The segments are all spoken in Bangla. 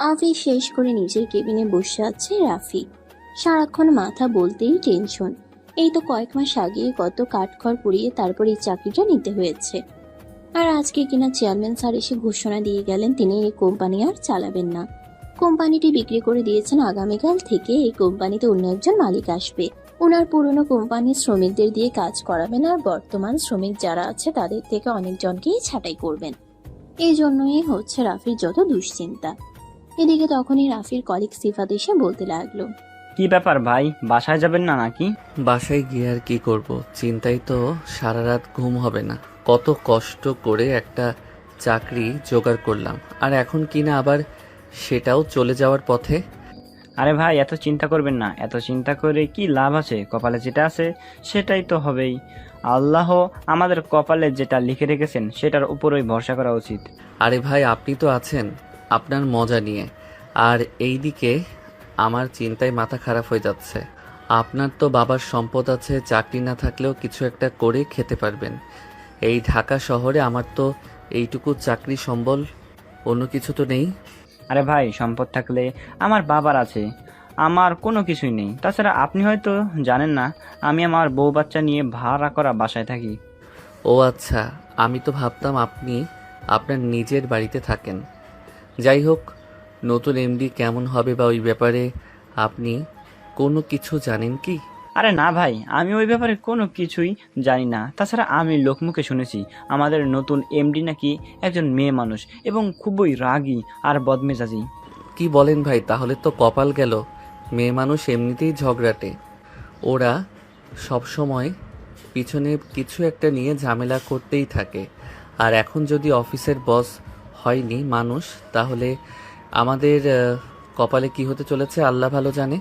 অফিস শেষ করে নিজের কেবিনে বসে আছে রাফি। সারাক্ষণ মাথা বলতেই টেনশন। এই তো কয়েক মাস আগে কত কাঠখড় পুড়িয়ে তারপর এই চাকরিটা নিতে হয়েছে। আর আজকে কিনা চেয়ারম্যান স্যার এসে ঘোষণা দিয়ে গেলেন তিনি এই কোম্পানি আর চালাবেন না। কোম্পানিটি বিক্রি করে দিয়েছেন, আগামীকাল থেকে এই কোম্পানিতে অন্য একজন মালিক আসবে। ওনার পুরনো কোম্পানির শ্রমিকদের দিয়ে কাজ করাবেন আর বর্তমান শ্রমিক যারা আছে তাদের থেকে অনেকজনকেই ছাঁটাই করবেন। এই জন্যই হচ্ছে রাফির যত দুশ্চিন্তা। এদিকে তখনই রাফির কলিগ সিফাত এসে বলতে লাগলো, কি ব্যাপার ভাই, বাসায় যাবেন না নাকি? বাসায় গিয়ে আর কি করব, চিন্তায় তো সারা রাত ঘুম হবে না। কত কষ্ট করে একটা চাকরি জোগাড় করলাম, আর এখন কিনা আবার সেটাও চলে যাওয়ার পথে। আরে ভাই, এত চিন্তা করবেন না। এত চিন্তা করে কি লাভ আছে? কপালে যেটা আছে সেটাই তো হবেই। আল্লাহ আমাদের কপালে যেটা লিখে রেখেছেন সেটার উপরই ভরসা করা উচিত। আরে ভাই, আপনি তো আছেন আপনার মজা নিয়ে, আর এইদিকে আমার চিন্তায় মাথা খারাপ হয়ে যাচ্ছে। আপনার তো বাবার সম্পদ আছে, চাকরি না থাকলেও কিছু একটা করে খেতে পারবেন। এই ঢাকা শহরে আমার তো এইটুকু চাকরি সম্বল, অন্য কিছু তো নেই। আরে ভাই, সম্পদ থাকলে আমার বাবার আছে, আমার কোনো কিছুই নেই। তাছাড়া আপনি হয়তো জানেন না, আমি আমার বউ বাচ্চা নিয়ে ভাড়া করা বাসায় থাকি। ও আচ্ছা, আমি তো ভাবতাম আপনি আপনার নিজের বাড়িতে থাকেন। যাই হোক, নতুন এমডি কেমন হবে বা ওই ব্যাপারে আপনি কোনো কিছু জানেন কি? আরে না ভাই, আমি ওই ব্যাপারে কোনো কিছুই জানি না। তাছাড়া আমি লোকমুখে শুনেছি আমাদের নতুন এমডি নাকি একজন মেয়ে মানুষ এবং খুবই রাগী আর বদমেজাজি। কি বলেন ভাই, তাহলে তো কপাল গেল। মেয়ে মানুষ এমনিতেই ঝগড়াটে, ওরা সব সময় পিছনে কিছু একটা নিয়ে ঝামেলা করতেই থাকে। আর এখন যদি অফিসের বস হয়নি মানুষ, তাহলে আমাদের কপালে কি হতে চলেছে আল্লাহ ভালো জানে।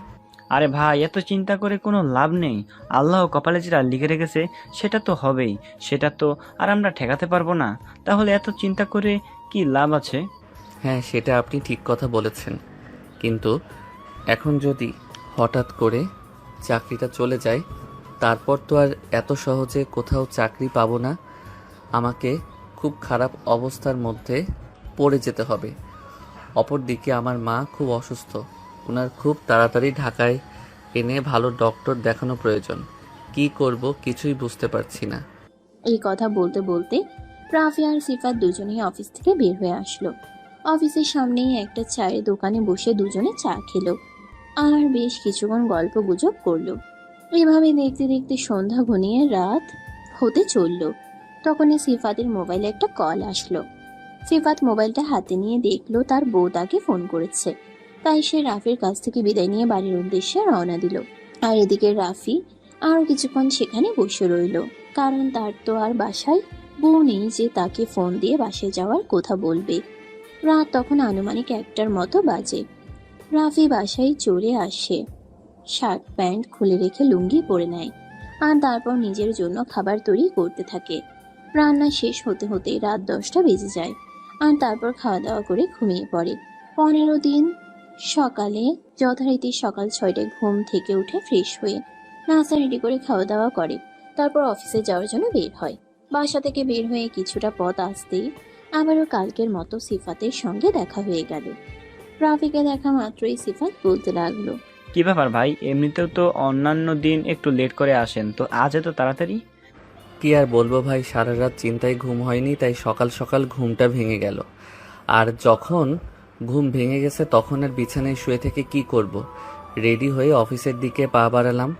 আরে ভাই, এত চিন্তা করে কোনো লাভ নেই। আল্লাহ কপালে যেটা লিখে রেখেছে সেটা তো হবেই, সেটা তো আর আমরা ঠেকাতে পারবো না। তাহলে এত চিন্তা করে কি লাভ আছে? হ্যাঁ, সেটা আপনি ঠিক কথা বলেছেন, কিন্তু এখন যদি হঠাৎ করে চাকরিটা চলে যায়, তারপর তো আর এত সহজে কোথাও চাকরি পাবো না। আমাকে খুব খারাপ অবস্থার মধ্যে পড়ে যেতে হবে। অপরদিকে আমার মা খুব অসুস্থ, ওনার খুব তাড়াতাড়ি ঢাকায় এনে ভালো ডক্টর দেখানো প্রয়োজন। কি করব কিছুই বুঝতে পারছি না। এই কথা বলতে বলতে রাফি আর সিফাত দুজনেই অফিস থেকে বের হয়ে আসলো। অফিসের সামনেই একটা চায়ের দোকানে বসে দুজনে চা খেলো আর বেশ কিছুক্ষণ গল্প গুজব করলো। এভাবে দেখতে দেখতে সন্ধ্যা ঘনিয়ে রাত হতে চললো। তখনই সিফাতের মোবাইলে একটা কল আসলো। সিফাত মোবাইলটা হাতে নিয়ে দেখলো তার বউ তাকে ফোন করেছে। তাই সে রাফির কাছ থেকে বিদায় নিয়ে বাড়ির উদ্দেশ্যে রওনা দিল। আর এদিকে রাফি আরো কিছুক্ষণ সেখানে বসে রইলো, কারণ তার তো আর বাসায় বউ নেই যে তাকে ফোন দিয়ে বাসায় যাওয়ার কথা বলবে। রাত তখন আনুমানিক 1টার মতো বাজে। রাফি বাসায় চলে আসে, শার্ট প্যান্ট খুলে রেখে লুঙ্গি পরে নেয় আর তারপর নিজের জন্য খাবার তৈরি করতে থাকে। রান্না শেষ হতে হতে রাত 10টা বেজে যায় আর তারপর খাওয়া দাওয়া করে ঘুমিয়ে পড়ে। 15 দিন সকালে যথারীতি সকাল 6টায় ঘুম থেকে উঠে ফ্রেশ হয়ে নাস্তা রেডি করে খাওয়া দাওয়া করে, তারপর অফিসে যাওয়ার জন্য বের হয়। বাসা থেকে বের হয়ে কিছুটা পথ আসতেই আবারও কালকের মতো সিফাতের সঙ্গে দেখা হয়ে গেল। রাফিকে দেখা মাত্রই সিফাত বলতে লাগলো, কি ব্যাপার ভাই, এমনিতেও তো অন্যান্য দিন একটু লেট করে আসেন, তো আজ এত তাড়াতাড়ি? কি আর বলবো ভাই, সারা রাত চিন্তায় ঘুম হয়নি, তাই সকাল সকাল ঘুমটা ভেঙে গেল। আর যখন ঘুম ভেঙে গেছে তখন আর বিছানায় শুয়ে থেকে কি করব, রেডি হয়ে অফিসের দিকে পা বাড়ালাম।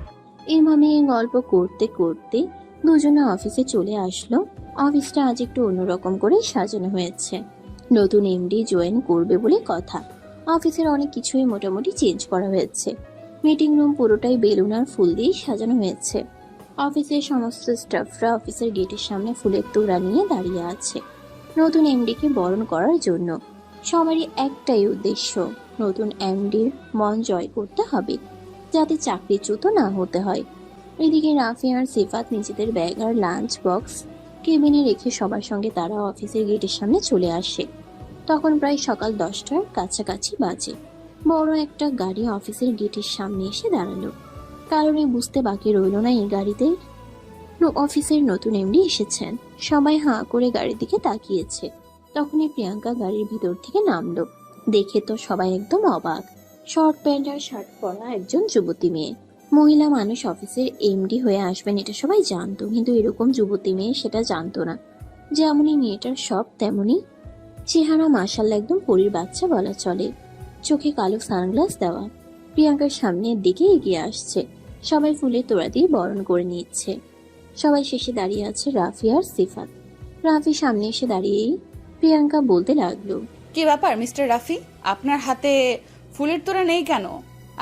এইভাবে গল্প করতে করতে দুজনে অফিসে চলে আসলো। অফিসটা আজ একটু অন্যরকম করে সাজানো হয়েছে। নতুন এমডি জয়েন করবে বলে কথা। অফিসের অনেক কিছুই মোটামুটি চেঞ্জ করা হয়েছে। মিটিং রুম পুরোটাই বেলুন আর ফুল দিয়ে সাজানো হয়েছে। অফিসের সমস্ত স্টাফরা অফিসের গেটের সামনে ফুলের তোড়া নিয়ে দাঁড়িয়ে আছে নতুন এমডিকে বরণ করার জন্য। সবারই একটাই উদ্দেশ্য, নতুন এমডির মন জয় করতে হবে, যাতে চাকরিচ্যুত না হতে হয়। এদিকে রাফি আর সিফাত নিজেদের ব্যাগ আর লাঞ্চ বক্স কেবিনে রেখে সবার সঙ্গে তারা অফিসের গেটের সামনে চলে আসে। তখন প্রায় সকাল 10টার কাছাকাছি বাজে। বড় একটা গাড়ি অফিসের গেটের সামনে এসে দাঁড়ালো। কারণে বুঝতে বাকি রইল না এই গাড়িতে অফিসের নতুন এমডি এসেছেন। সবাই হাঁ করে গাড়ির দিকে তাকিয়েছে। তখনই প্রিয়াঙ্কা গাড়ির ভিতর থেকে নামলো দেখে তো সবাই একদম অবাক। শর্ট প্যান্ট আর শার্ট পরা একজন যুবতী মেয়ে। মহিলা মানুষ অফিসের এমডি হয়ে আসবেন এটা সবাই জানতো, কিন্তু এরকম যুবতী মেয়ে সেটা জানতো না। যেমনই মেয়েটার সব তেমনই চেহারা, মাশাআল্লাহ একদম পরীর বাচ্চা বলা চলে। চোখে কালো সানগ্লাস দেওয়া। প্রিয়াঙ্কার সামনের দিকে এগিয়ে আসছে। সবাই ফুলের তোড়া দিয়ে বরণ করে নিচ্ছে। সবাই শেষে দাঁড়িয়ে আছে রাফি আর সিফাত। রাফি সামনে এসে দাঁড়িয়েই প্রিয়াঙ্কা বলতে লাগলো, কি ব্যাপার মিস্টার রাফি, আপনার হাতে ফুলের তোড়া নেই কেন?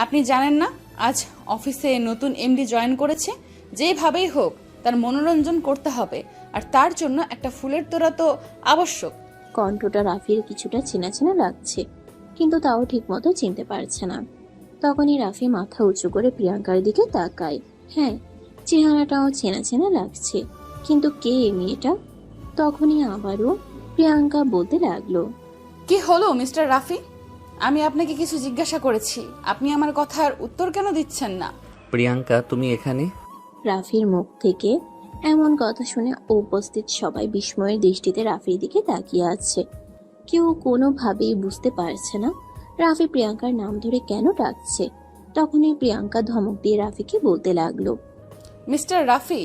আপনি জানেন না আজ অফিসে নতুন এমডি জয়েন করেছে? যেভাবেই হোক তার মনোরঞ্জন করতে হবে, আর তার জন্য একটা ফুলের তোড়া তো আবশ্যক। কণ্ঠটা রাফির কিছুটা চেনা চেনা লাগছে, কিন্তু তাও ঠিক মতো চিনতে পারছে না। তখনই রাফি মাথা উঁচু করে প্রিয়াঙ্কার দিকে তাকায়। হ্যাঁ, চেহারাটাও চেনা চেনা লাগছে, কিন্তু কে এই মেয়েটা? তখনই আবারও প্রিয়াঙ্কা বলতে লাগলো, কি হলো মিস্টার রাফি? আমি আপনাকে কিছু জিজ্ঞাসা করেছি, আপনি আমার কথার উত্তর কেন দিচ্ছেন না? প্রিয়াঙ্কা, তুমি এখানে? রাফির মুখ থেকে এমন কথা শুনে উপস্থিত সবাই বিস্ময়ের দৃষ্টিতে রাফির দিকে তাকিয়ে আছে। কেউ কোনোভাবেই বুঝতে পারছে না রাফি প্রিয়াঙ্কার নাম ধরে কেন ডাকছে। তখনই প্রিয়াঙ্কা ধমক দিয়ে রাফিকে বলতে লাগলো, mister Rafi,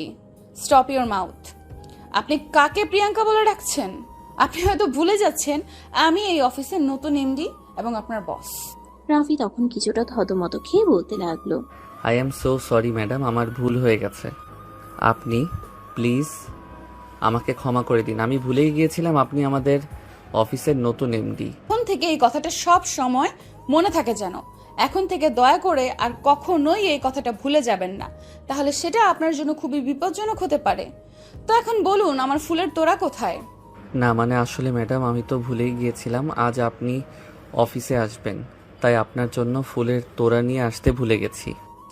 stop your mouth. আপনি কাকে প্রিয়াঙ্কা বলে ডাকছেন? আপনি হয়তো ভুলে যাচ্ছেন আমি এই অফিসের নতুন এমডি এবং আপনার বস। রাফি তখন কিছুটা থতমত খেয়ে বলতে লাগলো, I am so sorry madam, আমার ভুল হয়ে গেছে। আপনি প্লিজ আমাকে ক্ষমা করে দিন। আমি ভুলেই গিয়েছিলাম আপনি আমাদের অফিসের নতুন এমডি। এখন থেকে এই কথাটা সব সময় মনে থাকে যেন। এখন থেকে দয়া করে আর কখনোই এই কথাটা ভুলে যাবেন না, তাহলে সেটা আপনার জন্য খুবই বিপজ্জনক হতে পারে। তো এখন বলুন, আমার ফুলের তোড়া কোথায়? না মানে আসলে ম্যাডাম, আমি তো ভুলেই গিয়েছিলাম আজ আপনি অফিসে আসবেন, তাই আপনার জন্য ফুলের তোড়া নিয়ে আসতে ভুলে গেছি।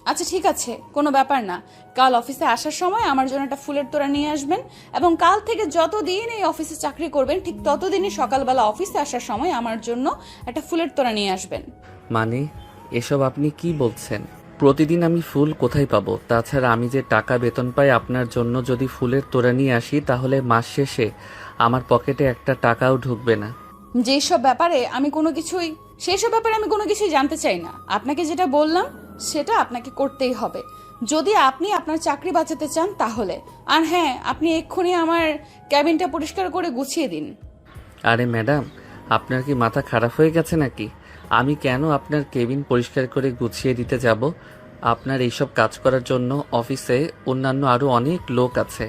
আচ্ছা ঠিক আছে, কোনো ব্যাপার না। কাল অফিসে আসার সময় আমার জন্য একটা ফুলের তোড়া নিয়ে আসবেন, এবং কাল থেকে যতদিন এই অফিসে চাকরি করবেন ঠিক ততদিনই সকালবেলা অফিসে আসার সময় আমার জন্য একটা ফুলের তোড়া নিয়ে আসবেন। মানে এসব আপনি কি বলছেন? প্রতিদিন আমি ফুল কোথায় পাবো? তাছাড়া আমি যে টাকা বেতন পাই আপনার জন্য যদি ফুলের তোড়া নিয়ে আসি তাহলে মাস শেষে আমার পকেটে একটা টাকাও ঢুকবে না। সেসব ব্যাপারে আমি কোনো কিছুই জানতে চাই না। আপনাকে যেটা বললাম সেটা আপনাকে করতেই হবে, যদি আপনি আপনার চাকরি বাঁচাতে চান তাহলে। আর হ্যাঁ, আপনি এক্ষুনি আমার ক্যাবিনটা পরিষ্কার করে গুছিয়ে দিন। আরে ম্যাডাম, আপনার কি মাথা খারাপ হয়ে গেছে নাকি? আমি কেন আপনার কেবিন পরিষ্কার করে গুছিয়ে দিতে যাব? আপনার এইসব কাজ করার জন্য অফিসে অন্যান্য আরো অনেক লোক আছে।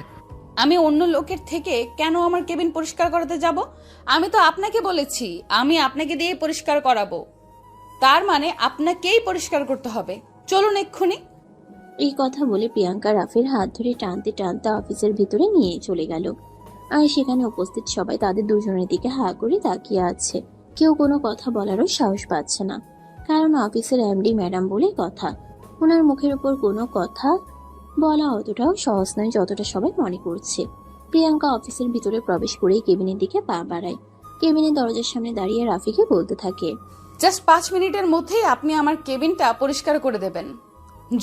আমি অন্য লোকের থেকে কেন আমার কেবিন পরিষ্কার করাতে যাব? আমি তো আপনাকে বলেছি আমি আপনাকে দিয়ে পরিষ্কার করাবো, তার মানে আপনাকেই পরিষ্কার করতে হবে। চলুন এক্ষুনি। এই কথা বলে প্রিয়াঙ্কা রাফির হাত ধরে টানতে টানতে অফিসের ভিতরে নিয়ে চলে গেল। আর সেখানে উপস্থিত সবাই তাদের দুজনের দিকে হা করে তাকিয়ে আছে। কেউ কোনো কথা বলারও সাহস পাচ্ছে না, কারণ অফিসের এমডি ম্যাডাম বলে কথা। ওনার মুখের উপর কোনো কথা বলা অতটাও সহজ নয় যতটা সবাই মনে করছে। প্রিয়াঙ্কা অফিসের ভিতরে প্রবেশ করেই কেবিনের দিকে পা বাড়ায়। কেবিনের দরজার সামনে দাঁড়িয়ে রাফিকে বলতে থাকে, জাস্ট 5 মিনিটের মধ্যেই আপনি আমার কেবিনটা পরিষ্কার করে দেবেন।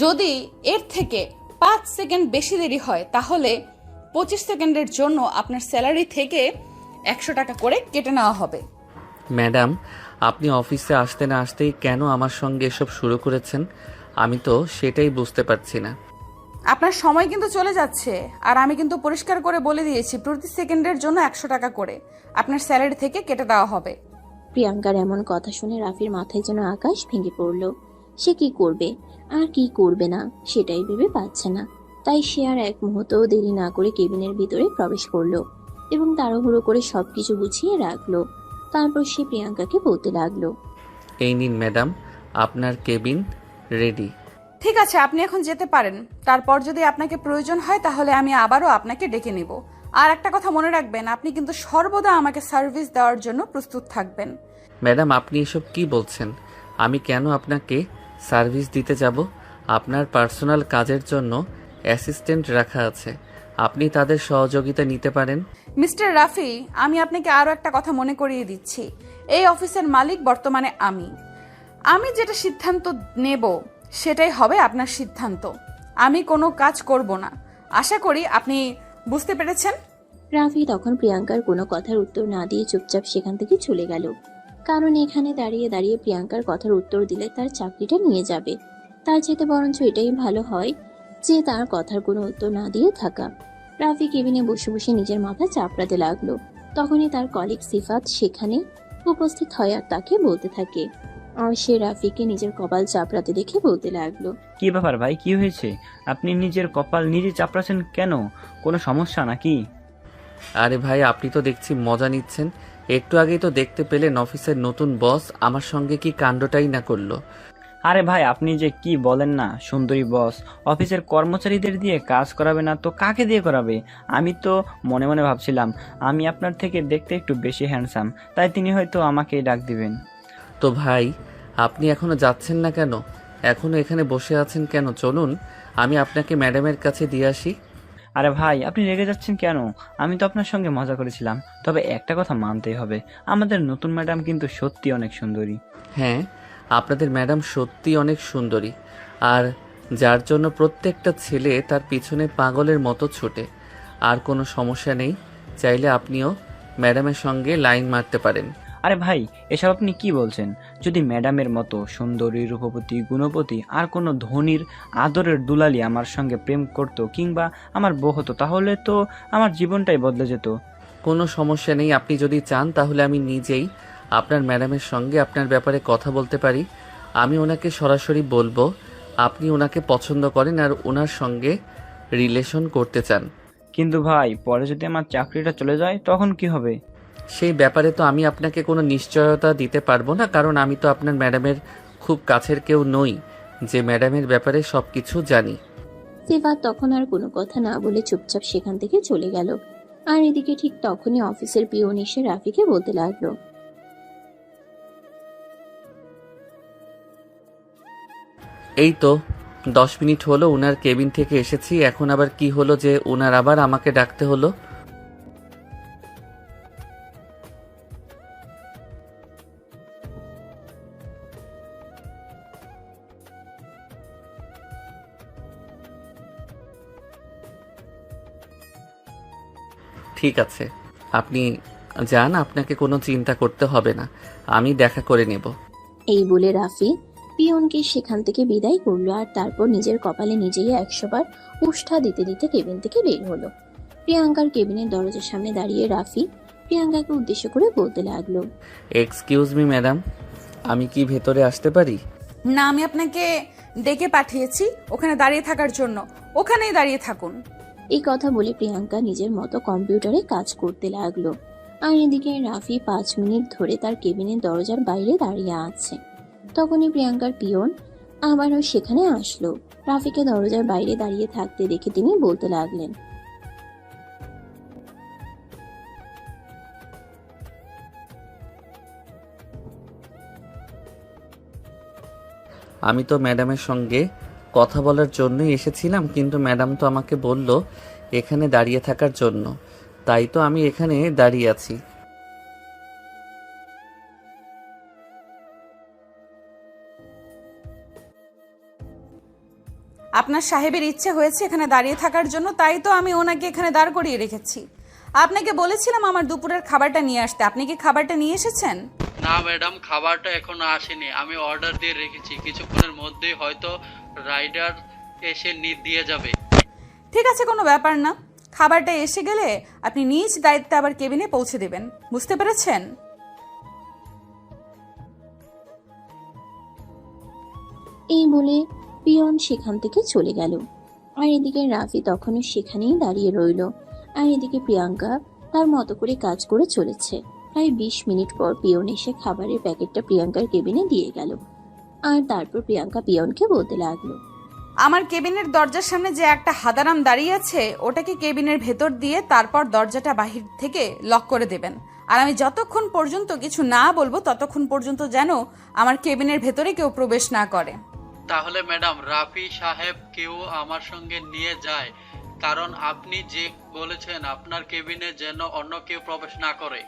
যদি এর থেকে 5 সেকেন্ড বেশি দেরি হয় তাহলে 25 সেকেন্ডের জন্য আপনার স্যালারি থেকে 100 টাকা করে কেটে নেওয়া হবে। ম্যাডাম, আপনি অফিসে আসতে না আসতেই কেন আমার সঙ্গে এসব শুরু করেছেন? আমি তো সেটাই বুঝতে পারছি না। আপনার সময় কিন্তু চলে যাচ্ছে, আর আমি কিন্তু পরিষ্কার করে বলে দিয়েছি প্রতি সেকেন্ডের জন্য 100 টাকা করে আপনার স্যালারি থেকে কেটে দেওয়া হবে। প্রিয়াঙ্কার এমন কথা শুনে রাফির মাথায় যেন আকাশ ভেঙে পড়ল। সে কি করবে আর কি করবে না সেটাই ভেবে পাচ্ছে না। তাই সে আর এক মুহূর্তও দেরি না করে কেবিনের ভিতরে প্রবেশ করলো এবং তাড়াহুড়ো করে সবকিছু গুছিয়ে রাখলো। তারপর সে প্রিয়াঙ্কাকে বলতে লাগলো, এই নিন ম্যাডাম, আপনার কেবিন রেডি। ঠিক আছে, আপনি এখন যেতে পারেন। তারপর যদি আপনাকে প্রয়োজন হয় তাহলে আমি আবারও আপনাকে ডেকে নিব। আর একটা কথা মনে রাখবেন, আপনি কিন্তু সর্বদা আমাকে সার্ভিস দেওয়ার জন্য প্রস্তুত থাকবেন। ম্যাডাম, আপনি এসব কি বলছেন? আমি কেন আপনাকে সার্ভিস দিতে যাব? আপনার পার্সোনাল কাজের জন্য অ্যাসিস্ট্যান্ট রাখা আছে, আপনি তাদের সহযোগিতা নিতে পারেন। মিস্টার রাফি, আমি আপনাকে আরও একটা কথা মনে করিয়ে দিচ্ছি। এই অফিসের মালিক বর্তমানে আমি যেটা সিদ্ধান্ত নেব সেটাই হবে আপনার সিদ্ধান্ত। আমি কোনো কাজ করব না। আশা করি আপনি বুঝতে পেরেছেন। রাফি তখন প্রিয়াঙ্কার কোনো কথার উত্তর না দিয়ে চুপচাপ সেখান থেকে চলে গেল। কারণ এখানে দাঁড়িয়ে দাঁড়িয়ে প্রিয়াঙ্কার কথার উত্তর দিলে তার চাকরিটা নিয়ে যাবে। তার চেয়ে বরঞ্চ এটাই ভালো হয় যে তার কথার কোনো উত্তর না দিয়ে থাকা। রাফি কেবিনে বসে বসে নিজের মাথা চাপড়াতে লাগলো। তখনই তার কলিগ সিফাত সেখানে উপস্থিত হয় আর তাকে বলতে থাকে। আর সে রাফিকে নিজের কপাল চাপড়াতে দেখে বলতে লাগলো, কি ব্যাপার ভাই, কি হয়েছে? আপনি নিজের কপাল নিজে চাপড়াছেন কেন? কোনো সমস্যা নাকি? আরে ভাই, আপনি তো দেখছি মজা নিচ্ছেন। একটু আগেই তো দেখতে পেলেন অফিসের নতুন বস আমার সঙ্গে কি কাণ্ডটাই না করলো। আরে ভাই, আপনি যে কি বলেন না, সুন্দরী বস অফিসের কর্মচারীদের দিয়ে কাজ করাবে না তো কাকে দিয়ে করাবে? আমি তো মনে মনে ভাবছিলাম আমি আপনার থেকে দেখতে একটু বেশি হ্যান্ডসাম, তাই তিনি হয়তো আমাকে ডাক দিবেন। তো ভাই, আপনি এখনো যাচ্ছেন না কেন? এখনো এখানে বসে আছেন কেন? চলুন, আমি আপনাকে ম্যাডামের কাছে দিয়ে আসি। আরে ভাই, আপনি রেগে যাচ্ছেন কেন? আমি তো আপনার সঙ্গে মজা করেছিলাম। তবে একটা কথা মানতেই হবে, আমাদের নতুন ম্যাডাম কিন্তু সত্যি অনেক সুন্দরী। হ্যাঁ, আপনাদের ম্যাডাম সত্যি অনেক সুন্দরী, আর যার জন্য প্রত্যেকটা ছেলে তার পিছনে পাগলের মতো ছোটে। আর কোনো সমস্যা নেই, চাইলে আপনিও ম্যাডামের সঙ্গে লাইন মারতে পারেন। আরে ভাই, এসব আপনি কি বলছেন? যদি ম্যাডামের মতো সুন্দরী, রূপবতী, গুণবতী আর কোনো ধনীর আদরের দুলালি আমার সঙ্গে প্রেম করত কিংবা আমার বউ হতো, তাহলে তো আমার জীবনটাই বদলে যেত। কোনো সমস্যা নেই, আপনি যদি চান তাহলে আমি নিজেই আপনার ম্যাডামের সঙ্গে আপনার ব্যাপারে কথা বলতে পারি। আমি ওনাকে সরাসরি বলবো আপনি ওনাকে পছন্দ করেন আর ওনার সঙ্গে রিলেশন করতে চান। কিন্তু ভাই, পরে যদি আমার চাকরিটা চলে যায় তখন কি হবে? সেই ব্যাপারে তো আমি আপনাকে কোনো নিশ্চয়তা দিতে পারবো না, কারণ আমি তো আপনার ম্যাডামের খুব কাছের কেউ নই যে ম্যাডামের ব্যাপারে সব কিছু জানি। সিফাত তখন আর কোনো কথা না বলে চুপচাপ সেখান থেকে চলে গেল। আর এদিকে ঠিক তখনই অফিসের পিয়ন এসে রাফিকে বলতে লাগলো, এই তো 10 মিনিট হলো ওনার কেবিন থেকে এসেছি, এখন আবার কি হলো যে ওনার আবার আমাকে ডাকতে হলো? ঠিক আছে, আপনি যান, আপনাকে কোনো চিন্তা করতে হবে না, আমি দেখা করে নেব। এই বলে রাফি পিয়নকে সেখান থেকে বিদায় করলো আর তারপর নিজের কপালে নিজেই 100 বার উষ্ঠা দিতে দিতে কেবিন থেকে বের হলো। প্রিয়াঙ্কার কেবিনের দরজার সামনে দাঁড়িয়ে রাফি প্রিয়াঙ্কাকে উদ্দেশ্য করে বলতে লাগলো, এক্সকিউজ মি ম্যাডাম, আমি কি ভেতরে আসতে পারি? না, আমি আপনাকে ডেকে পাঠিয়েছি ওখানে দাঁড়িয়ে থাকার জন্য, ওখানেই দাঁড়িয়ে থাকুন। এই কথা বলে প্রিয়াঙ্কা নিজের মতো কম্পিউটারে কাজ করতে লাগলো। আর এদিকে রাফি 5 মিনিট ধরে তার কেবিনের দরজার বাইরে দাঁড়িয়ে আছে। তখনই প্রিয়াঙ্কার পিয়ন আবারও সেখানে আসলো। রাফিকে দরজার বাইরে দাঁড়িয়ে থাকতে দেখে তিনি বলতে লাগলেন, আমি তো ম্যাডামের সঙ্গে কথা বলার জন্যই এসেছিলাম, কিন্তু ম্যাডাম তো আমাকে বলল এখানে দাঁড়িয়ে থাকার জন্য, তাই তো আমি এখানে দাঁড়িয়ে আছি। আপনার সাহেবের ইচ্ছে হয়েছে এখানে দাঁড়িয়ে থাকার জন্য, তাই তো আমি ওনাকে এখানে দাঁড় করিয়ে রেখেছি। আপনাকে বলেছিলাম আমার দুপুরের খাবারটা নিয়ে আসতে, আপনি কি খাবারটা নিয়ে এসেছেন? না ম্যাডাম, খাবারটা এখনো আসেনি। আমি অর্ডার দিয়ে রেখেছি, কিছুক্ষণের মধ্যেই হয়তো রাইডার এসে দিয়ে যাবে। ঠিক আছে, কোনো ব্যাপার না। খাবারটা এসে গেলে আপনি নিজ দায়িত্বে আবার কেবিনে পৌঁছে দেবেন, বুঝতে পেরেছেন? এই বলে পিয়ন সেখান থেকে চলে গেল। আর এদিকে রাফি তখনও সেখানেই দাঁড়িয়ে রইল। আর এদিকে প্রিয়াঙ্কা তার মতো করে কাজ করে চলেছে। প্রায় 20 মিনিট পর পিয়ন এসে খাবারের প্যাকেটটা প্রিয়াঙ্কার কেবিনে দিয়ে গেল। আর তারপর প্রিয়াঙ্কা পিয়নকে বলতে লাগলো, আমার কেবিনের দরজার সামনে যে একটা হাদারাম দাঁড়িয়ে আছে, ওটাকে কেবিনের ভেতর দিয়ে তারপর দরজাটা বাহির থেকে লক করে দেবেন। আর আমি যতক্ষণ পর্যন্ত কিছু না বলবো ততক্ষণ পর্যন্ত যেন আমার কেবিনের ভেতরে কেউ প্রবেশ না করে। তাহলে ম্যাডাম, রাফি সাহেব কেউ আমার সঙ্গে নিয়ে যায়, কারণ আপনি যে বলেছেন আপনার কেবিনে যেন অন্য কেউ প্রবেশ না করে।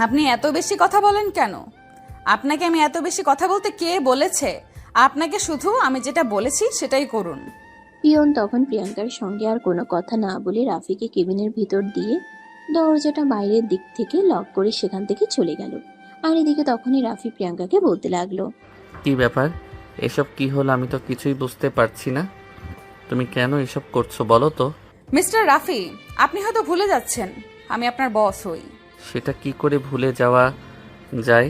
আপনি এত বেশি কথা বলেন কেন? আপনাকে আমি এত বেশি কথা বলতে কে বলেছে? আপনাকে শুধু আমি যেটা বলেছি সেটাই করুন। পিয়ন তখন প্রিয়াঙ্কার সঙ্গে আর কোনো কথা না বলে রাফিকে কেবিনের ভিতর দিয়ে দরজাটা বাইরের দিক থেকে লক করে সেখান থেকে চলে গেল। আর এদিকে তখনই রাফি প্রিয়াঙ্কাকে বলতে লাগলো, কি ব্যাপার? এসব কি হলো? আমি তো কিছুই বুঝতে পারছি না। তুমি কেন এসব করছো বলো তো? মিস্টার রাফি, আপনি হয়তো ভুলে যাচ্ছেন আমি আপনার বস হই। সেটা কি করে ভুলে যাওয়া যায়?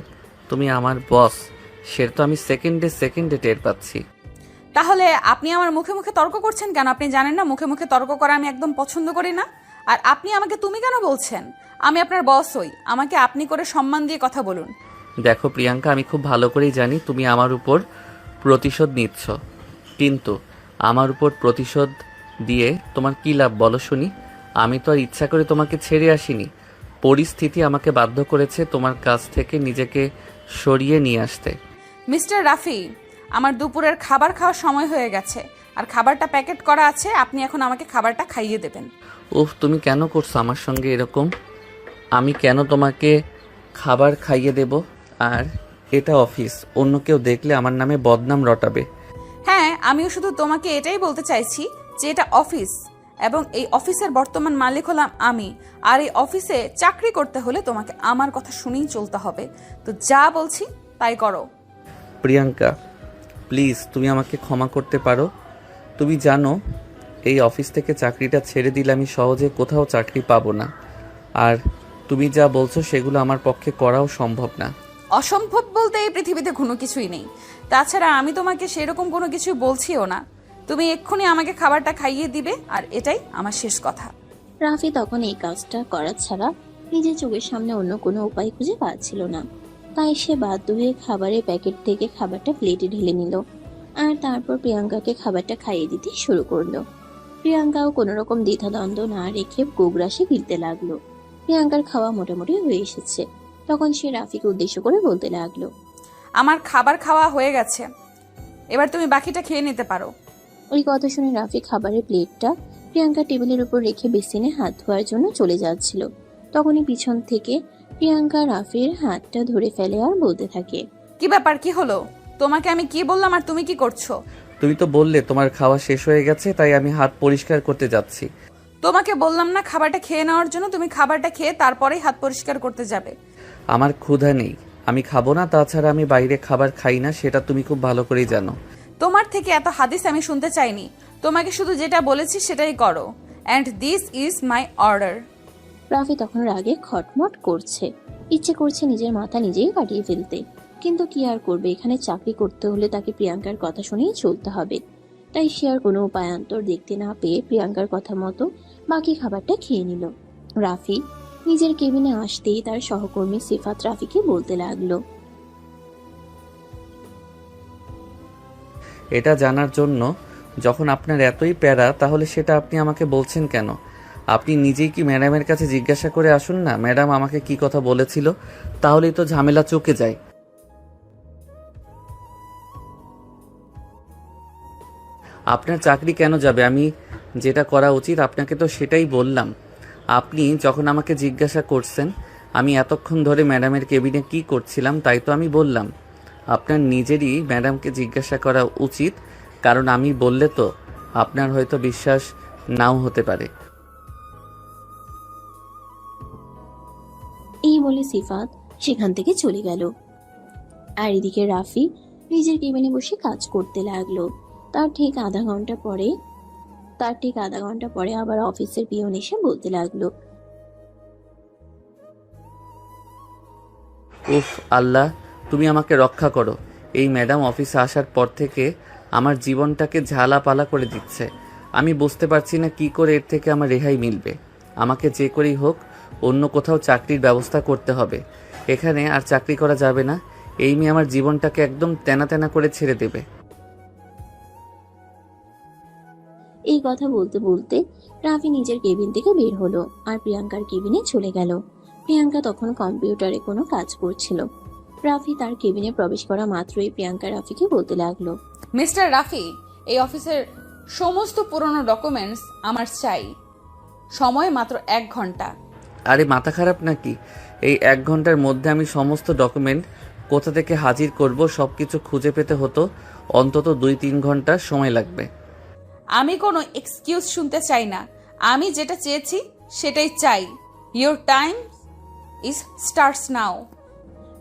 তুমি আমার বস, সেটা তো আমি সেকেন্ডে সেকেন্ডে টের পাচ্ছি। তাহলে আপনি আমার মুখে মুখে তর্ক করছেন কেন? আপনি জানেন না মুখে মুখে তর্ক করা আমি একদম পছন্দ করি না। আর আপনি আমাকে তুমি কেন বলছেন? আমি আপনার বস হই, আমাকে আপনি করে সম্মান দিয়ে কথা বলুন। দেখো প্রিয়াঙ্কা, আমি খুব ভালো করেই জানি তুমি আমার উপর প্রতিশোধ নিচ্ছ, কিন্তু আমার উপর প্রতিশোধ দিয়ে তোমার কি লাভ বলো শুনি? আমি তো আর ইচ্ছা করে তোমাকে ছেড়ে আসিনি। পরিস্থিতি আমাকে বাধ্য করেছে তোমার কাছ থেকে নিজেকে সরিয়ে নিয়ে আসতে। মিস্টার রাফি, আমার দুপুরের খাবার খাওয়ার সময় হয়ে গেছে, আর খাবারটা প্যাকেট করা আছে, আপনি এখন আমাকে খাবারটা খাইয়ে দেবেন। উফ, তুমি কেন করছো আমার সঙ্গে এরকম? আমি কেন তোমাকে খাবার খাইয়ে দেব? আর এটা অফিস, অন্য কেউ দেখলে আমার নামে বদনাম রটাবে। হ্যাঁ, আমিও শুধু তোমাকে এটাই বলতে চাইছি যে এটা অফিস, এবং এই অফিসের বর্তমান মালিক হলাম আমি। আর এই অফিসে চাকরি করতে হলে তোমাকে আমার কথা শুনেই চলতে হবে। তো যা বলছি তাই করো। প্রিয়াঙ্কা, প্লিজ তুমি আমাকে ক্ষমা করতে পারো। তুমি জানো এই অফিস থেকে চাকরিটা ছেড়ে দিলে আমি সহজে কোথাও চাকরি পাবো না। আর তুমি যা বলছো সেগুলো আমার পক্ষে করাও সম্ভব না। অসম্ভব বলতে এই পৃথিবীতে কোনো কিছুই নেই। তাছাড়া আমি তোমাকে সেরকম কোনো কিছু বলছিও না। তুমি এক্ষুনি আমাকে খাবারটা খাইয়ে দিবে, আর এটাই আমার শেষ কথা। রাফি তখন এই কাজটা করা ছাড়া নিজের চোখের সামনে অন্য কোনো উপায় খুঁজে পাচ্ছিল না। তাই সে বাধ্য হয়ে খাবারের প্যাকেট থেকে খাবারটা প্লেটে ঢেলে নিল, আর তারপর প্রিয়াঙ্কাকে খাবারটা খাইয়ে দিতে শুরু করলো। প্রিয়াঙ্কাও কোনো রকম দ্বিধাদ্বন্দ্ব না রেখে গোগ্রাসে গিলতে লাগলো। প্রিয়াঙ্কার খাওয়া মোটামুটি হয়ে এসেছে, তখন সে রাফিকে উদ্দেশ্য করে বলতে লাগলো, আমার খাবার খাওয়া হয়ে গেছে, এবার তুমি বাকিটা খেয়ে নিতে পারো। ওই কথা শুনে রাফি খাবারের প্লেটটা প্রিয়াঙ্কার টেবিলের উপর রেখে বেসিনে হাত ধোয়ার জন্য চলে যাচ্ছিল। তখনই পিছন থেকে প্রিয়াঙ্কা রাফির হাতটা ধরে ফেলে আর বলতে থাকে, কি ব্যাপার, কি হলো? তোমাকে আমি কি বললাম আর তুমি কি করছো? তুমি তো বললে তোমার খাওয়া শেষ হয়ে গেছে, তাই আমি হাত পরিষ্কার করতে যাচ্ছি। তোমাকে বললাম না খাবারটা খেয়ে নেওয়ার জন্য? তুমি খাবারটা খেয়ে তারপরেই হাত পরিষ্কার করতে যাবে। আমার ক্ষুধা নেই, আমি খাবো না। তাছাড়া আমি বাইরে খাবার খাই না, সেটা তুমি খুব ভালো করেই জানো। তোমার থেকে এত হাদিস আমি শুনতে চাইনি। তোমাকে শুধু যেটা বলেছি সেটাই করো, and this is my order. Rafi তখন রাগে খটমট করছে, ইচ্ছে করছে নিজের মাথা নিজেই কাটিয়ে ফেলতে, কিন্তু কি আর করবে, এখানে চাকরি করতে হলে তাকে প্রিয়াঙ্কার কথা শুনেই চলতে হবে। তাই সে আর কোনো উপায়ান্তর দেখতে না পেয়ে প্রিয়াঙ্কার কথা মতো বাকি খাবারটা খেয়ে নিল। রাফি নিজের কেবিনে আসতেই তার সহকর্মী সিফাত রাফিকে বলতে লাগলো, এটা জানার জন্য যখন আপনার এতই প্যারা, তাহলে সেটা আপনি আমাকে বলছেন কেন? আপনি নিজেই কি ম্যাডামের কাছে জিজ্ঞাসা করে আসুন না, ম্যাডাম আমাকে কি কথা বলেছিল, তাহলেই তো ঝামেলা চুকে যায়। আপনার চাকরি কেন যাবে? আমি যেটা করা উচিত আপনাকে তো সেটাই বললাম। আপনি যখন আমাকে জিজ্ঞাসা করছেন আমি এতক্ষণ ধরে ম্যাডামের কেবিনে কি করছিলাম, তাই তো আমি বললাম। আপনার নিজেরই ম্যাডামকে জিজ্ঞাসা করা উচিত, কারণ আমি বললে তো আপনার হয়তো বিশ্বাস নাও হতে পারে। এই বলে সিফাত সেখান থেকে চলে গেল। আর এদিকে রাফি নিজের কেবিনে বসে কাজ করতে লাগলো। তার ঠিক আধা ঘন্টা পরে আবার অফিসের পিয়ন এসে বলতে লাগলো, উফ আল্লাহ, তুমি আমাকে রক্ষা করো। এই ম্যাডাম অফিসে আসার পর থেকে আমার জীবনটাকে ঝালাপালা করে দিচ্ছে। আমি বুঝতে পারছি না কি করে এর থেকে আমার রেহাই মিলবে। আমাকে যে করেই হোক অন্য কোথাও চাকরির ব্যবস্থা করতে হবে। এখানে আর চাকরি করা যাবে না। এই মেয়ে আমার জীবনটাকে একদম তেনা তেনা করে ছেড়ে দেবে। এই কথা বলতে বলতে রাফি নিজের কেবিন থেকে বের হলো আর প্রিয়াঙ্কার কেবিনে চলে গেল। প্রিয়াঙ্কা তখন কম্পিউটারে কোনো কাজ করছিল। রাফি তার কেবিনে প্রবেশ করা মাত্রই প্রিয়াঙ্কা রাফিকে বলতে লাগলো, মিস্টার রাফি, এই অফিসের সমস্ত পুরনো ডকুমেন্টস আমার চাই। সময় মাত্র 1 ঘন্টা। আরে মাথা খারাপ নাকি? এই 1 ঘন্টার মধ্যে আমি সমস্ত ডকুমেন্ট কোথা থেকে হাজির করব সব কিছু খুঁজে পেতে হতো অন্তত 2-3 ঘন্টা সময় লাগবে। আমি কোনো এক্সকিউজ শুনতে চাই না। আমি যেটা চেয়েছি সেটাই চাই। Your time is starts now.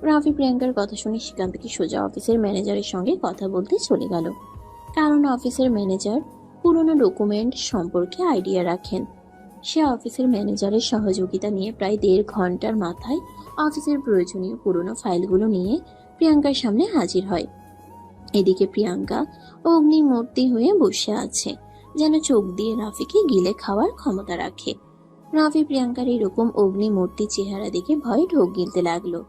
Rafi প্রিয়াঙ্কার কথা শুনে সেখান থেকে সোজা অফিসের ম্যানেজারের সঙ্গে কথা বলতে চলে গেল। কারণ অফিসের ম্যানেজার পুরনো ডকুমেন্ট সম্পর্কে আইডিয়া রাখেন। সে অফিসের ম্যানেজারের সহযোগিতা নিয়ে প্রায় 1.5 ঘন্টার মাথায় অফিসের প্রয়োজনীয় পুরনো ফাইলগুলো নিয়ে প্রিয়াঙ্কার সামনে হাজির হয়। এদিকে প্রিয়াঙ্কা অগ্নিমূর্তি হয়ে বসে আছে, যেন চোখ দিয়ে রাফিকে গিলে খাওয়ার ক্ষমতা রাখে। রাফি প্রিয়াঙ্কার এরকম অগ্নিমূর্তি চেহারা দেখে ভয়ে ঢোক গিলতে লাগলো,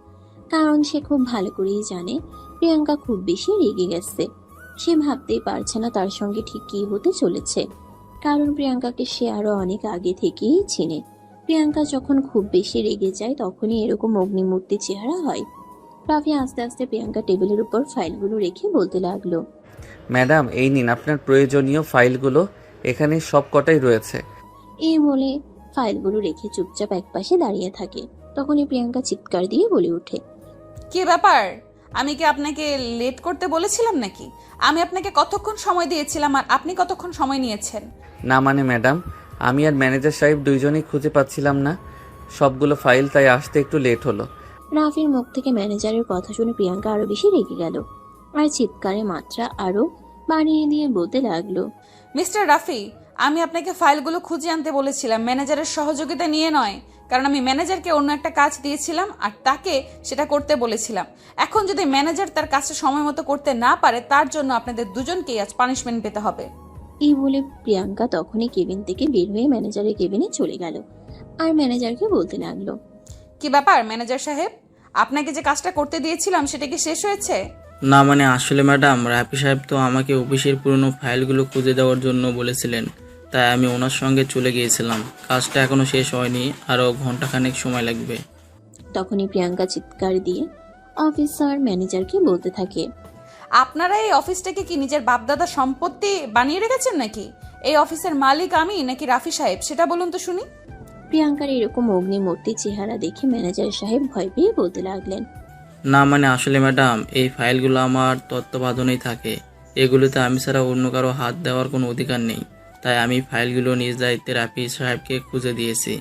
কারণ সে খুব ভালো করেই জানে প্রিয়াঙ্কা খুব বেশি রেগে গেছে। সে ভাবতেই পারছে না তার সঙ্গে ঠিক কী হতে চলেছে, কারণ প্রিয়াঙ্কাকে সে আরো অনেক আগে থেকেই চিনে। প্রিয়াঙ্কা যখন খুব বেশি রেগে যায় তখনই এরকম অগ্নিমূর্তি চেহারা হয়। রাফি আস্তে আস্তে প্রিয়াঙ্কা টেবিলের উপর ফাইলগুলো রেখে বলতে লাগলো, ম্যাডাম এই নিন আপনার প্রয়োজনীয় ফাইলগুলো, এখানে সব কটাই রয়েছে। এই বলে ফাইলগুলো রেখে চুপচাপ একপাশে দাঁড়িয়ে থাকে। তখনই প্রিয়াঙ্কা চিৎকার দিয়ে বলে ওঠে, কি ব্যাপার? আমি কি আপনাকে লেট করতে বলেছিলাম নাকি? আমি আপনাকে কতক্ষণ সময় দিয়েছিলাম আর আপনি কতক্ষণ সময় নিয়েছেন? না মানে ম্যাডাম, আমি আর ম্যানেজার সাহেব দুইজনেই খুঁজে পাচ্ছিলাম না সবগুলো ফাইল, তাই আসতে একটু লেট হলো। রাফির মুখ থেকে ম্যানেজারের কথা শুনে প্রিয়াঙ্কা আরো বেশি রেগে গেল আর চিৎকারের মাত্রা আরো বাড়িয়ে দিয়ে বলতে লাগলো, মিস্টার রাফি, আমি আপনাকে ফাইলগুলো খুঁজে আনতে বলেছিলাম, ম্যানেজারের সহযোগিতা নিয়ে নয়। কারণ আমি ম্যানেজারকে অন্য একটা কাজ দিয়েছিলাম আর তাকে সেটা করতে বলেছিলাম। এখন যদি ম্যানেজার তার কাজটা সময় মতো করতে না পারে, তার জন্য আপনাদের দুজনকেই আজ পানিশমেন্ট পেতে হবে। এই বলে প্রিয়াঙ্কা তখনই কেবিন থেকে বের হয়ে ম্যানেজারের কেবিনে চলে গেল আর ম্যানেজারকে বলতে লাগলো, কি ব্যাপার ম্যানেজার সাহেব, আপনাকে যে কাজটা করতে দিয়েছিলাম সেটা কি শেষ হয়েছে? না মানে আসলে ম্যাডাম, রাফি সাহেব তো আমাকে অফিসের পুরনো ফাইলগুলো খুঁজে দেওয়ার জন্য বলেছিলেন, তাই আমি ওনার সঙ্গে চলে গিয়েছিলাম। কাজটা এখনো শেষ হয়নি, আরও ঘন্টাখানেক সময় লাগবে। তখনই প্রিয়াঙ্কা চিৎকার দিয়ে অফিসার ম্যানেজারকে বলতে থাকে, আপনারা এই অফিসটাকে কি নিজের বাপদাদা সম্পত্তি বানিয়ে রেখেছেন নাকি? এই অফিসের মালিক আমি নাকি রাফি সাহেব, সেটা বলুন তো শুনি। প্রিয়াঙ্কার এরকম অগ্নিমূর্তি চেহারা দেখে ম্যানেজার সাহেব ভয় পেয়ে বলতে লাগলেন, না মানে আসলে ম্যাডাম, এই ফাইলগুলো আমার তত্ত্বাবধানেই থাকে, এগুলোতে আমি ছাড়া অন্য কারো হাত দেওয়ার কোনো অধিকার নেই, তাই আমি ফাইলগুলো নিজ দায়িত্বে রাফি সাহেবকে খুঁজে দিয়েছি।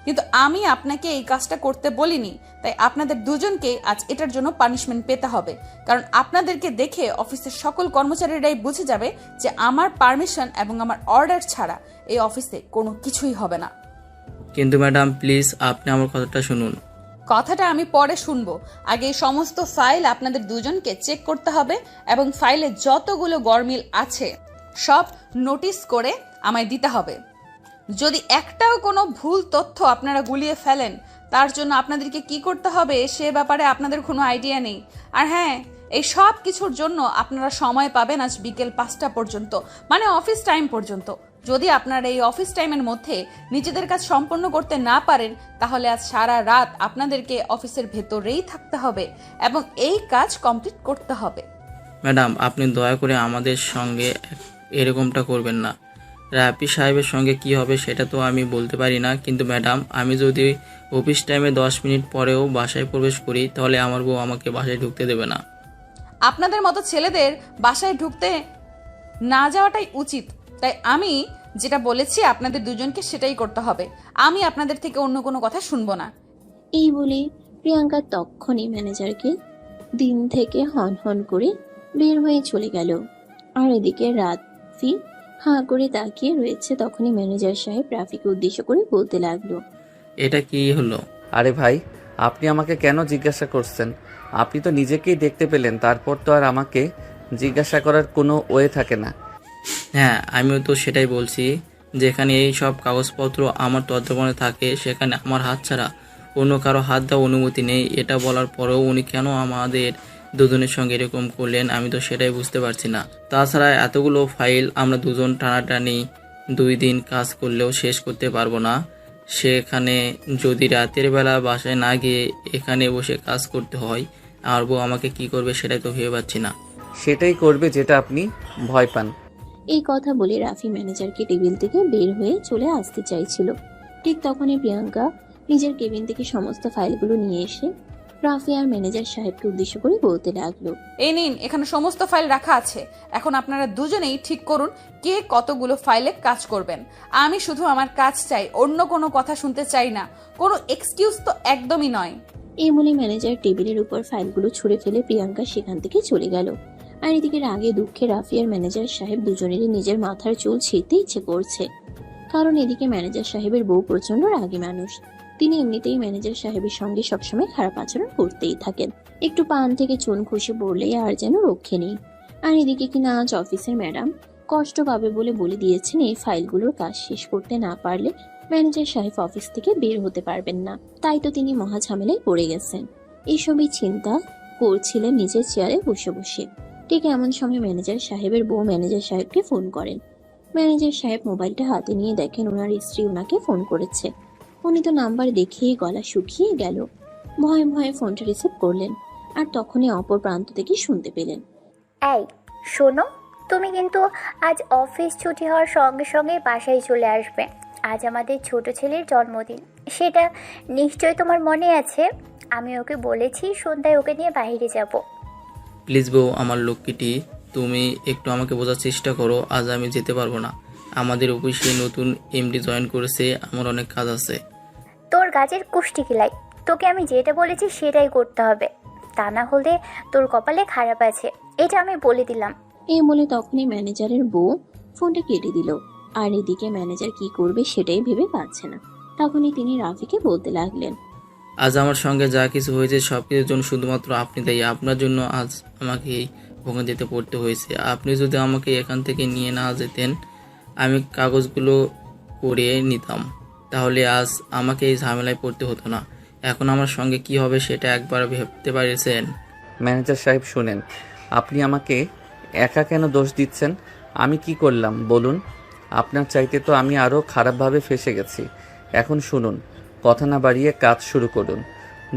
কিন্তু আমি আপনাকে এই কাজটা করতে বলিনি, তাই আপনাদের দুজনকে আজ এটার জন্য পানিশমেন্ট পেতে হবে। কারণ আপনাদেরকে দেখে অফিসের সকল কর্মচারীরাই বুঝে যাবে যে আমার পারমিশন এবং আমার অর্ডার ছাড়া এই অফিসে কোনো কিছুই হবে না। কিন্তু ম্যাডাম প্লিজ আপনি আমার কথাটা শুনুন। কথাটা আমি পরে শুনবো, আগে এই সমস্ত ফাইল আপনাদের দুজনকে চেক করতে হবে এবং ফাইলে যতগুলো গরমিল আছে সব নোটিশ করে আমায় দিতে হবে। যদি একটাও কোনো ভুল তথ্য আপনারা গুলিয়ে ফেলেন, তার জন্য আপনাদেরকে কি করতে হবে সে ব্যাপারে আপনাদের কোনো আইডিয়া নেই। আর হ্যাঁ, এই সব কিছুর জন্য আপনারা সময় পাবেন আজ বিকেল 5টা পর্যন্ত, মানে অফিস টাইম পর্যন্ত। যদি আপনারা এই অফিস টাইমের মধ্যে নিজেদের কাজ সম্পন্ন করতে না পারেন, তাহলে আজ সারা রাত আপনাদেরকে অফিসের ভেতরেই থাকতে হবে এবং এই কাজ কমপ্লিট করতে হবে। ম্যাডাম আপনি দয়া করে আমাদের সঙ্গে এরকমটা করবেন না। রাফি সাহেবের সঙ্গে কি হবে সেটা তো আমি বলতে পারি না, কিন্তু ম্যাডাম আমি যদি অফিস টাইমে 10 মিনিট পরেও বাসায় প্রবেশ করি, তাহলে আমার বউ আমাকে বাসায় ঢুকতে দেবে না। আপনাদের মতো ছেলেদের বাসায় ঢুকতে না যাওয়াটাই উচিত। তাই আমি যেটা বলেছি আপনাদের দুজনকে সেটাই করতে হবে। আমি আপনাদের থেকে অন্য কোনো কথা শুনবো না। এই বলে প্রিয়াঙ্কা তখনই ম্যানেজারকে দিন থেকে হন হন করে বের হয়ে চলে গেল। আর এদিকে রাফি হাঁ করে তাকিয়ে রয়েছে। তখনই ম্যানেজার সাহেব রাফিকে উদ্দেশ্য করে বলতে লাগলো, এটা কি হলো? আরে ভাই, আপনি আমাকে কেন জিজ্ঞাসা করছেন? আপনি তো নিজেকেই দেখতে পেলেন, তারপর তো আর আমাকে জিজ্ঞাসা করার কোনো ওয়ে থাকে না। হ্যাঁ আমিও তো সেটাই বলছি, যেখানে এই সব কাগজপত্র আমার তত্ত্বাবধানে থাকে সেখানে আমার হাত ছাড়া অন্য কারো হাত দেওয়ার অনুমতি নেই। এটা বলার পরেও উনি কেন আমাদের দুজনের সঙ্গে এরকম করলেন আমি তো সেটাই বুঝতে পারছি না। তাছাড়া এতগুলো ফাইল আমরা দুজন টানাটানি 2 দিন কাজ করলেও শেষ করতে পারবো না। সেখানে যদি রাতের বেলা বাসায় না গিয়ে এখানে বসে কাজ করতে হয়, আর বউ আমাকে কি করবে সেটাই তো ভেবে পাচ্ছি না। সেটাই করবে যেটা আপনি ভয় পান। এই কথা বলে রাফি ম্যানেজারকে টেবিল থেকে বের হয়ে চলে আসতে চাইছিল। ঠিক তখনই প্রিয়াঙ্কা নিজের কেবিন থেকে সমস্ত ফাইলগুলো নিয়ে এসে রাফি আর ম্যানেজার সাহেবকে উদ্দেশ্য করে বলতে লাগলো, এই নিন, এখানে সমস্ত ফাইল রাখা আছে। এখন আপনারা দুজনেই ঠিক করুন কে কতগুলো ফাইলে কাজ করবেন। আমি শুধু আমার কাজ চাই, অন্য কোনো কথা শুনতে চাই না। কোনো এক্সকিউজ তো একদমই নয়। এই বলে ম্যানেজার টেবিলের উপর ফাইলগুলো ছুঁড়ে ফেলে প্রিয়াঙ্কা সেখান থেকে চলে গেল। আর এদিকে রাগে দুঃখে রাফি আর ম্যানেজার সাহেব দুজনেরই নিজের মাথার চুল ছিঁড়তে ইচ্ছে করছে। কারণ এদিকে ম্যানেজার সাহেবের বউ প্রচন্ড রাগী মানুষ। তিনি এমনিতেই ম্যানেজার সাহেবের সঙ্গে সবসময় খারাপ আচরণ করতেই থাকেন। একটু পান থেকে চুন খসে পড়লেই আর যেন রক্ষে নেই। আর এদিকে কিনা আজ অফিসের ম্যাডাম কষ্ট পাবে বলে দিয়েছেন এই ফাইলগুলোর কাজ শেষ করতে না পারলে ম্যানেজার সাহেব অফিস থেকে বের হতে পারবেন না। তাই তো তিনি মহা ঝামেলায় পড়ে গেছেন। এইসবই চিন্তা করছিলেন নিজের চেয়ারে বসে বসে। ঠিক এমন সময় ম্যানেজার সাহেবের বউ ম্যানেজার সাহেবকে ফোন করেন। ম্যানেজার সাহেব মোবাইলটা হাতে নিয়ে দেখেন ওনার স্ত্রী ওনাকে ফোন করেছে। উনি তো নাম্বার দেখেই গলা শুকিয়ে গেল। ভয়ে ভয়ে ফোনটা রিসিভ করলেন। আর তখনই অপর প্রান্ত থেকে শুনতে পেলেন, এই শোনো, তুমি কিন্তু আজ অফিস ছুটি হওয়ার সঙ্গে সঙ্গে বাসায় চলে আসবে। আজ আমাদের ছোট ছেলের জন্মদিন, সেটা নিশ্চয়ই তোমার মনে আছে। আমি ওকে বলেছি সন্ধ্যায় ওকে নিয়ে বাইরে যাব। প্লিজ বউ, আমার লক্ষ্মীটি, তুমি একটু আমাকে বোঝার চেষ্টা করো। আজ আমি যেতে পারবো না। আমাদের অফিসে নতুন এমডি জয়েন করেছে, আমার অনেক কাজ আছে। তোর গাছের কুষ্টি কিলাই, তোকে আমি যেটা বলেছি সেটাই করতে হবে, তা না হলে তোর কপালে খারাপ আছে, এটা আমি বলে দিলাম। এই বলে তখনই ম্যানেজারের বউ ফোনটা কেটে দিল। আর এদিকে ম্যানেজার কি করবে সেটাই ভেবে পাচ্ছে না। তখনই তিনি রাফিকে বলতে লাগলেন, আজ আমার সঙ্গে যা কিছু হয়েছে সব কিছুর জন্য শুধুমাত্র আপনি দায়ী। আপনার জন্য আজ আমাকে এই ভোগান্তিতে পড়তে হয়েছে। আপনি যদি আমাকে এখান থেকে নিয়ে না যেতেন, আমি কাগজগুলো করে নিতাম, তাহলে আজ আমাকে এই ঝামেলায় পড়তে হতো না। এখন আমার সঙ্গে কি হবে সেটা একবার ভাবতে পারছেন? ম্যানেজার সাহেব শুনেন, আপনি আমাকে একা কেন দোষ দিচ্ছেন? আমি কি করলাম বলুন? আপনার চাইতে তো আমি আরও খারাপভাবে ফেঁসে গেছি। এখন শুনুন, কথা না বাড়িয়ে কাজ শুরু করুন।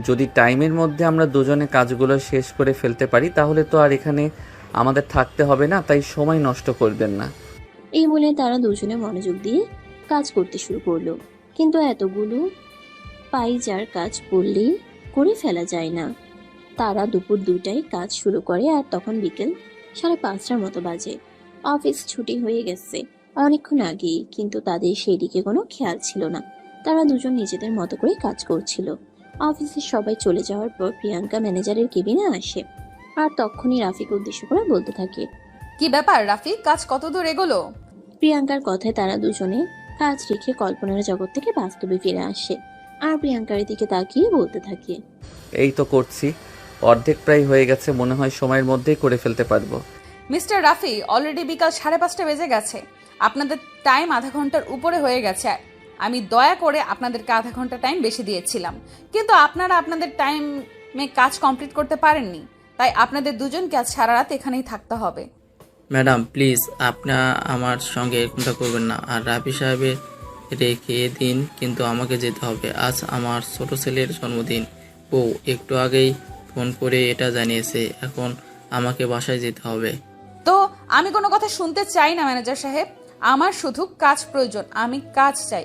যদি টাইমের মধ্যে আমরা দুজনে কাজগুলো শেষ করে ফেলতে পারি তাহলে তো আর এখানে আমাদের থাকতে হবে না, তাই সময় নষ্ট করবেন না। এই বলে তারা দুজনে মনোযোগ দিয়ে কাজ করতে শুরু করলো। কিন্তু এতগুলো পাইজার কাজ বললেই করে ফেলা যায় না। তারা দুপুর 2টায় কাজ শুরু করে আর তখন বিকেল 5:30টার মতো বাজে। অফিস ছুটি হয়ে গেছে অনেকক্ষণ আগেই, কিন্তু তাদের সেই দিকে কোনো খেয়াল ছিল না। তারা দুজন নিজেদের মতো করে কাজ করছিল। অফিসের সবাই চলে যাওয়ার পর প্রিয়াঙ্কা ম্যানেজারের কেবিনে আসে। আর তখনই রাফিকে উদ্দেশ্য করে বলতে থাকে, কি ব্যাপার রাফি, কাজ কত দূর এগোলো? প্রিয়াঙ্কার কথায় তারা দুজনে কাজ রেখে কল্পনার জগৎ থেকে বাস্তবে ফিরে আসে। আর প্রিয়াঙ্কার দিকে তাকিয়ে বলতে থাকে, এই তো করছি, অর্ধেক প্রায় হয়ে গেছে, মনে হয় সময়ের মধ্যেই করে ফেলতে পারবো। মিস্টার রাফি, অলরেডি বিকাল 5:30 বেজে গেছে। আপনাদের টাইম আধা ঘন্টার উপরে হয়ে গেছে। আমি দয়া করে আপনাদেরকে আধা ঘন্টা টাইম বেশি দিয়েছিলাম, কিন্তু আপনারা আপনাদের টাইমে কাজ কমপ্লিট করতে পারেননি। তাই আপনাদের দুজনকে আজ সারা রাত এখানেই থাকতে হবে। ম্যাডাম প্লিজ, আপনার আমার সঙ্গে এরকমটা করবেন না। আর রাফি সাহেবের রেখে দিন, কিন্তু আমাকে যেতে হবে। আজ আমার ছোট ছেলের জন্মদিন। বউ একটু আগেই ফোন করে এটা জানিয়েছে, এখন আমাকে বাসায় যেতে হবে। তো আমি কোনো কথা শুনতে চাই না ম্যানেজার সাহেব। আমার শুধু কাজ প্রয়োজন, আমি কাজ চাই।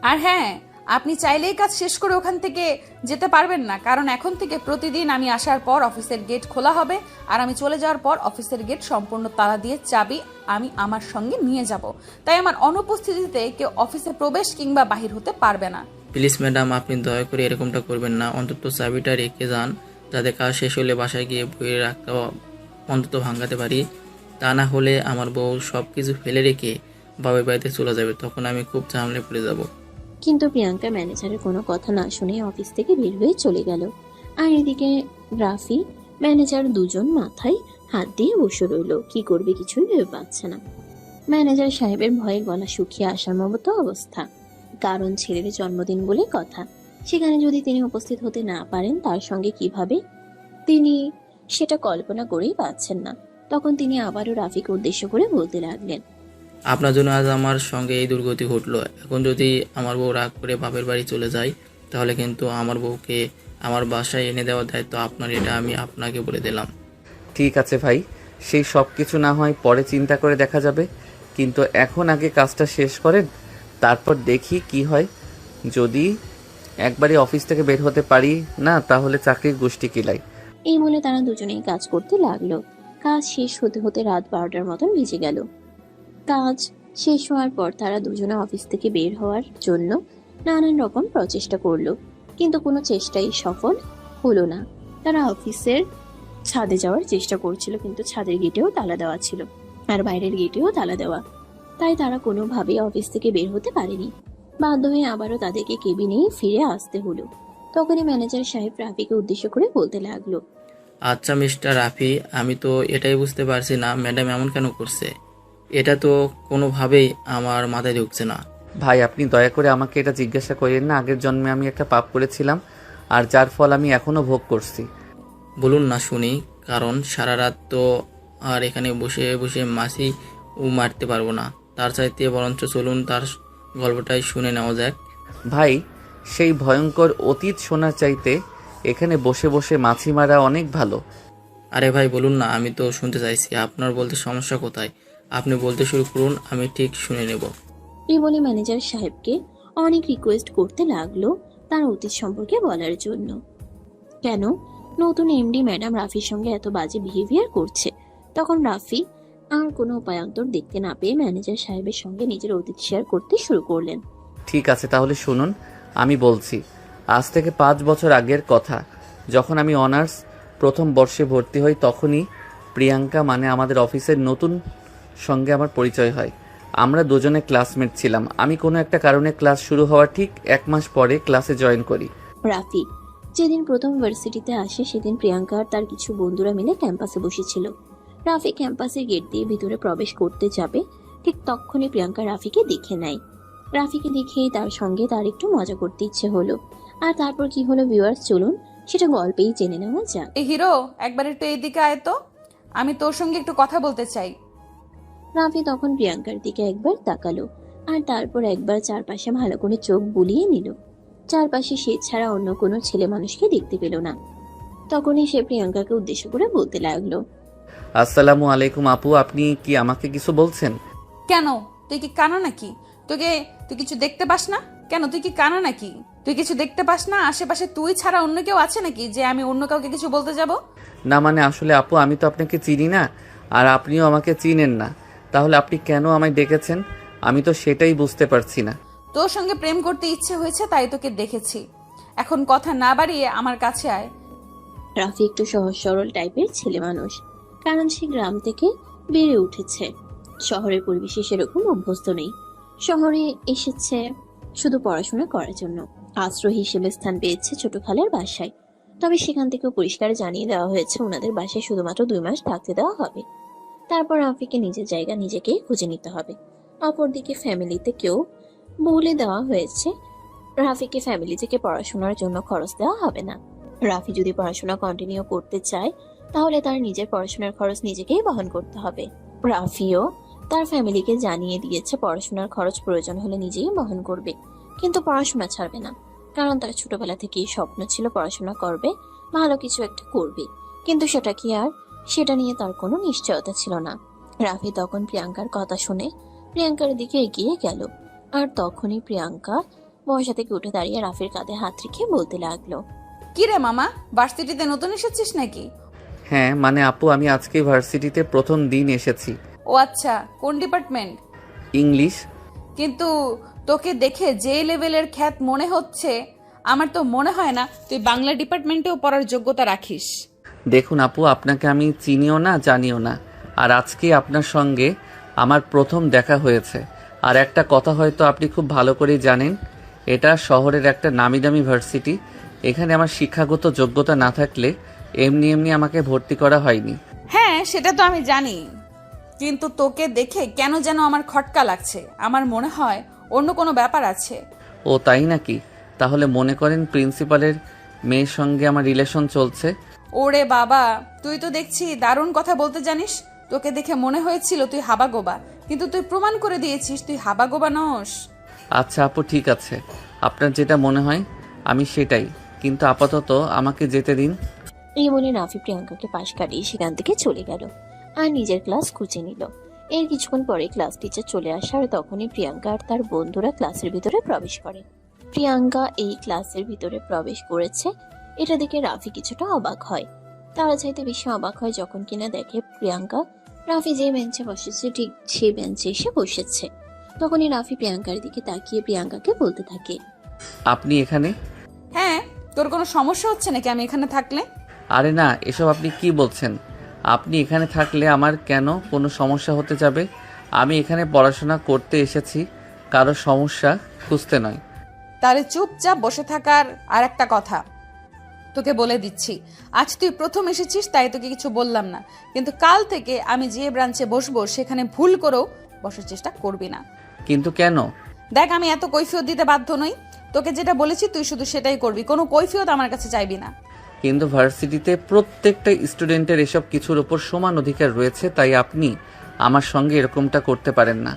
আর হ্যাঁ, আপনি চাইলেই কাজ শেষ করে ওখান থেকে যেতে পারবেন না, কারণ এখন থেকে প্রতিদিন আমি আসার পর অফিসের গেট খোলা হবে, আর আমি চলে যাওয়ার পর অফিসের গেট সম্পূর্ণ তালা দিয়ে চাবি আমি আমার সঙ্গে নিয়ে যাব। তাই আমার অনুপস্থিতিতে কেউ অফিসে প্রবেশ কিংবা বাহির হতে পারবে না। প্লিজ ম্যাডাম, আপনি দয়া করে এরকমটা করবেন না। অন্তত চাবিটা রেখে যান, যাতে কাজ শেষ হলে বাসায় গিয়ে বইয়ে রাখতে অন্তত ভাঙাতে পারি। তা না হলে আমার বউ সব কিছু ফেলে রেখে বাবার বাড়িতে চলে যাবে, তখন আমি খুব ঝামেলায় পড়ে যাব। কিন্তু প্রিয়াঙ্কা ম্যানেজারের কোনো কথা না শুনে অফিস থেকে বের হয়ে চলে গেল। আর এদিকে রাফি ম্যানেজার দুজন মাথায় হাত দিয়ে বসে রইল। কি করবে কিছুই ভেবে পাচ্ছে না। ম্যানেজার সাহেবের ভয়ে গলা শুকিয়ে আসার মতো অবস্থা। কারণ ছেলের জন্মদিন বলে কথা, সেখানে যদি তিনি উপস্থিত হতে না পারেন তার সঙ্গে কিভাবে তিনি সেটা কল্পনা করেই পাচ্ছেন না। তখন তিনি আবারও রাফিকে উদ্দেশ্য করে বলতে লাগলেন, আপনার জন্য আজ আমার সঙ্গে এই দুর্গতি ঘটলো। এখন যদি আমার বউ রাগ করে বাপের বাড়ি চলে যায়, তাহলে কিন্তু আমার বউকে আমার বাসায় এনে দেওয়ার দায়িত্ব আপনার, এটা আমি আপনাকে বলে দিলাম। ঠিক আছে ভাই, সেই সব কিছু না হয় পরে চিন্তা করে দেখা যাবে, কিন্তু এখন আগে কাজটা শেষ করেন, তারপর দেখি কি হয়। যদি একবারই অফিস থেকে বের হতে পারি না তাহলে চাকরির গোষ্ঠী কিলাই। এই বলে তারা দুজনেই কাজ করতে লাগলো। কাজ শেষ হতে হতে রাত 12টার মতন বেজে গেল। কাজ শেষ হওয়ার পর তারা দুজনে অফিস থেকে বের হওয়ার জন্য নানান রকম প্রচেষ্টা করলো, কিন্তু কোনো চেষ্টাই সফল হলো না। তারা অফিসের ছাদে যাওয়ার চেষ্টা করছিল, কিন্তু ছাদের গেটেও তালা দেওয়া ছিল আর বাইরের গেটেও তালা দেওয়া। তাই তারা কোনোভাবেই অফিস থেকে বের হতে পারেনি। বাধ্য হয়ে আবারও তাদেরকে কেবিনেই ফিরে আসতে হলো। তখনই ম্যানেজার সাহেব রাফিকে উদ্দেশ্য করে বলতে লাগলো, আচ্ছা মিস্টার রাফি, আমি তো এটাই বুঝতে পারছি না ম্যাডাম এমন কেন করছে। এটা তো কোনোভাবেই আমার মাথায় ঢুকছে না। ভাই আপনি দয়া করে আমাকে এটা জিজ্ঞাসা করেন না। আগের জন্মে আমি একটা পাপ করেছিলাম, আর যার ফল আমি এখনো ভোগ করছি। বলুন না শুনি, কারণ সারা রাত তো আর এখানে বসে বসে মাছি মারতে পারবো না। তার চাইতে বরঞ্চ চলুন তার গল্পটাই শুনে নেওয়া যাক। ভাই, সেই ভয়ঙ্কর অতীত শোনার চাইতে এখানে বসে বসে মাছি মারা অনেক ভালো। আরে ভাই বলুন না, আমি তো শুনতে চাইছি। আপনার বলতে সমস্যা কোথায়? আপনি বলতে শুরু করুন, আমি ঠিক শুনে নেব। এই বলে ম্যানেজার সাহেবকে অনেক রিকোয়েস্ট করতে লাগলো তার অতীত সম্পর্কে বলার জন্য। কেন নতুন এমডি ম্যাডাম রাফির সঙ্গে এত বাজে বিহেভিয়ার করছে। তখন রাফি আর কোনো উপায়ান্তর দেখতে না পেয়ে ম্যানেজার সাহেবের সঙ্গে নিজের অতীত শেয়ার করতে শুরু করলেন। ঠিক আছে, তাহলে শুনুন, আমি বলছি। আজ থেকে 5 বছর আগের কথা, যখন আমি অনার্স প্রথম বর্ষে ভর্তি হই, তখনই প্রিয়াঙ্কা মানে আমাদের অফিসের নতুন সঙ্গে আমার পরিচয় হয়। আমরা দুজনে ক্লাসমেট ছিলাম। আমি কোনো একটা কারণে ক্লাস শুরু হওয়ার ঠিক 1 মাস পরে ক্লাসে জয়েন করি। রাফি যেদিন প্রথম ভার্সিটিতে আসে সেদিন প্রিয়াঙ্কা আর তার কিছু বন্ধুরা মিলে ক্যাম্পাসে বসেছিল। রাফি ক্যাম্পাসের গেট দিয়ে ভিতরে প্রবেশ করতে যাবে, ঠিক তখনই প্রিয়াঙ্কা রাফিকে দেখে নেয়। রাফিকে দেখেই তার সঙ্গে তার একটু মজা করতে ইচ্ছে হলো। আর তারপর কি হলো ভিউয়ার্স, চলুন সেটা গল্পেই জেনে নেওয়া যাক। এই হিরো, একবার একটু এইদিকে আয় তো, আমি তোর সঙ্গে একটু কথা বলতে চাই। রাফি তখন প্রিয়াঙ্কার দিকে একবার তাকালো আর তারপর একবার চারপাশে ভালো করে চোখ বুলিয়ে নিল। চারপাশে সে ছাড়া অন্য কোনো ছেলে মানুষকে দেখতে পেল না। তখনই সে প্রিয়াঙ্কাকে উদ্দেশ্য করে বলতে লাগলো, আসসালামু আলাইকুম আপু, আপনি কি আমাকে কিছু বলছেন? কেন, তুই কি কানা নাকি? তুই কিছু দেখতে পাস না? কেন তুই কি কানা নাকি? তুই কিছু দেখতে পাস না? আশেপাশে তুই ছাড়া অন্য কেউ আছে নাকি যে আমি অন্য কাউকে কিছু বলতে যাব? না মানে আসলে আপু, আমি তো আপনাকে চিনি না, আর আপনিও আমাকে চিনেন না। তাহলে আপনি কেন আমায় ডেকেছেন? আমি তো সেটাই বুঝতে পারছি না। তোর সঙ্গে প্রেম করতে ইচ্ছে হয়েছে তাই তোকে দেখেছি। এখন কথা না বাড়িয়ে আমার কাছে আয়। রাফি একটু সহজ সরল টাইপের ছেলে মানুষ, কারণ সে গ্রাম থেকে বেড়ে উঠেছে। শহরের পরিবেশে সেরকম অভ্যস্ত নেই। শহরে এসেছে শুধু পড়াশোনা করার জন্য। আশ্রয় হিসেবে স্থান পেয়েছে ছোট খালের বাসায়। তবে সেখান থেকেও পরিষ্কার জানিয়ে দেওয়া হয়েছে ওনাদের বাসায় শুধুমাত্র 2 মাস থাকতে দেওয়া হবে। তারপর রাফিকে নিজের জায়গা নিজেকেই খুঁজে নিতে হবে। অপরদিকে ফ্যামিলিতে কেউ বলে দেওয়া হয়েছে রাফিকে ফ্যামিলি থেকে পড়াশোনার জন্য খরচ দেওয়া হবে না। রাফি যদি পড়াশোনা কন্টিনিউ করতে চায় তাহলে তার নিজের পড়াশোনার খরচ নিজেকেই বহন করতে হবে। রাফিও তার ফ্যামিলিকে জানিয়ে দিয়েছে পড়াশোনার খরচ প্রয়োজন হলে নিজেই বহন করবে, কিন্তু পড়াশোনা ছাড়বে না। কারণ তার ছোটবেলা থেকেই স্বপ্ন ছিল পড়াশোনা করবে, ভালো কিছু একটা করবে, কিন্তু সেটা কি আর, সেটা নিয়ে তার কোনো নিশ্চয়তা ছিল না। রাফি তখন প্রিয়াঙ্কার কথা শুনে প্রিয়াঙ্কার দিকে এগিয়ে গেল। আর তখনই প্রিয়াঙ্কা বসা থেকে উঠে দাঁড়িয়ে রাফির কাঁধে হাত রেখে বলতে লাগলো, কি রে মামা, ভার্সিটিতে নতুন এসেছিস নাকি? হ্যাঁ মানে আপু, আমি আজকে ভার্সিটিতে প্রথম দিন এসেছি। ও আচ্ছা, কোন ডিপার্টমেন্ট? ইংলিশ। কিন্তু তোকে দেখে যে লেভেলের খ্যাত মনে হচ্ছে, আমার তো মনে হয় না তুই বাংলা ডিপার্টমেন্টেও পড়ার যোগ্যতা রাখিস। দেখুন আপু, আপনাকে আমি চিনিও না জানিও না, আর আজকে আপনার সঙ্গে আমার প্রথম দেখা হয়েছে। আর একটা কথা হয়তো আপনি খুব ভালো করেই জানেন, এটা শহরের একটা নামিদামি ভার্সিটি। এখানে আমার শিক্ষাগত যোগ্যতা না থাকলে এমনি এমনি আমাকে ভর্তি করা হয়নি। হ্যাঁ সেটা তো আমি জানি, কিন্তু তোকে দেখে কেন যেন আমার খটকা লাগছে। আমার মনে হয় অন্য কোনো ব্যাপার আছে। ও তাই নাকি? তাহলে মনে করেন প্রিন্সিপালের মেয়ের সঙ্গে আমার রিলেশন চলছে। ওরে বাবা, তুই তো দেখছি দারুণ কথা বলতে জানিস। তোকে দেখে মনে হয়েছিল তুই হাবাগোবা, কিন্তু তুই প্রমাণ করে দিয়েছিস তুই হাবাগোবা নস। আচ্ছা আপু, ঠিক আছে, আপনার যেটা মনে হয় আমি সেটাই, কিন্তু আপাতত আমাকে যেতে দিন। এই বলে রাফি প্রিয়াঙ্কাকে পাশ কাটিয়ে সেখান থেকে চলে গেল আর নিজের ক্লাস খুঁজে নিল। এর কিছুক্ষণ পরে ক্লাস টিচার চলে আসে আর তখনই প্রিয়াঙ্কা আর তার বন্ধুরা ক্লাসের ভিতরে প্রবেশ করে। প্রিয়াঙ্কা এই ক্লাসের ভিতরে প্রবেশ করেছে এটা দেখে রাফি কিছুটা অবাক হয়। তারা চাইতে বেশি অবাক হয় যখন কিনা দেখে প্রিয়াঙ্কা রাফি যে বেঞ্চে বসেছে ঠিক সেই বেঞ্চে এসে বসেছে। তখনই রাফি প্রিয়াঙ্কার দিকে তাকিয়ে প্রিয়াঙ্কাকে বলতে থাকে, আপনি এখানে? হ্যাঁ, তোর কোনো সমস্যা হচ্ছে নাকি আমি এখানে থাকলে? আরে না, এসব আপনি কি বলছেন? আপনি এখানে থাকলে আমার কেন কোনো সমস্যা হতে যাবে? আমি এখানে পড়াশোনা করতে এসেছি, কারো সমস্যা খুঁজতে নয়। তাহলে চুপচাপ বসে থাকার আর একটা কথা তোকে বলে দিচ্ছি, আজ তুই প্রথম এসেছিস তাই তোকে কিছু বললাম না, কিন্তু কাল থেকে আমি যে ব্রাঞ্চে বসবো সেখানে ভুল করেও বসার চেষ্টা করবি না। কিন্তু কেন? দেখ, আমি এত কৈফিয়ত দিতে বাধ্য নই। তোকে যেটা বলেছি তুই শুধু সেটাই করবি, কোনো কৈফিয়ত আমার কাছে চাইবি না। কিন্তু ভার্সিটিতে প্রত্যেকটা স্টুডেন্টের এসব কিছুর ওপর সমান অধিকার রয়েছে, তাই আপনি আমার সঙ্গে এরকমটা করতে পারেন না।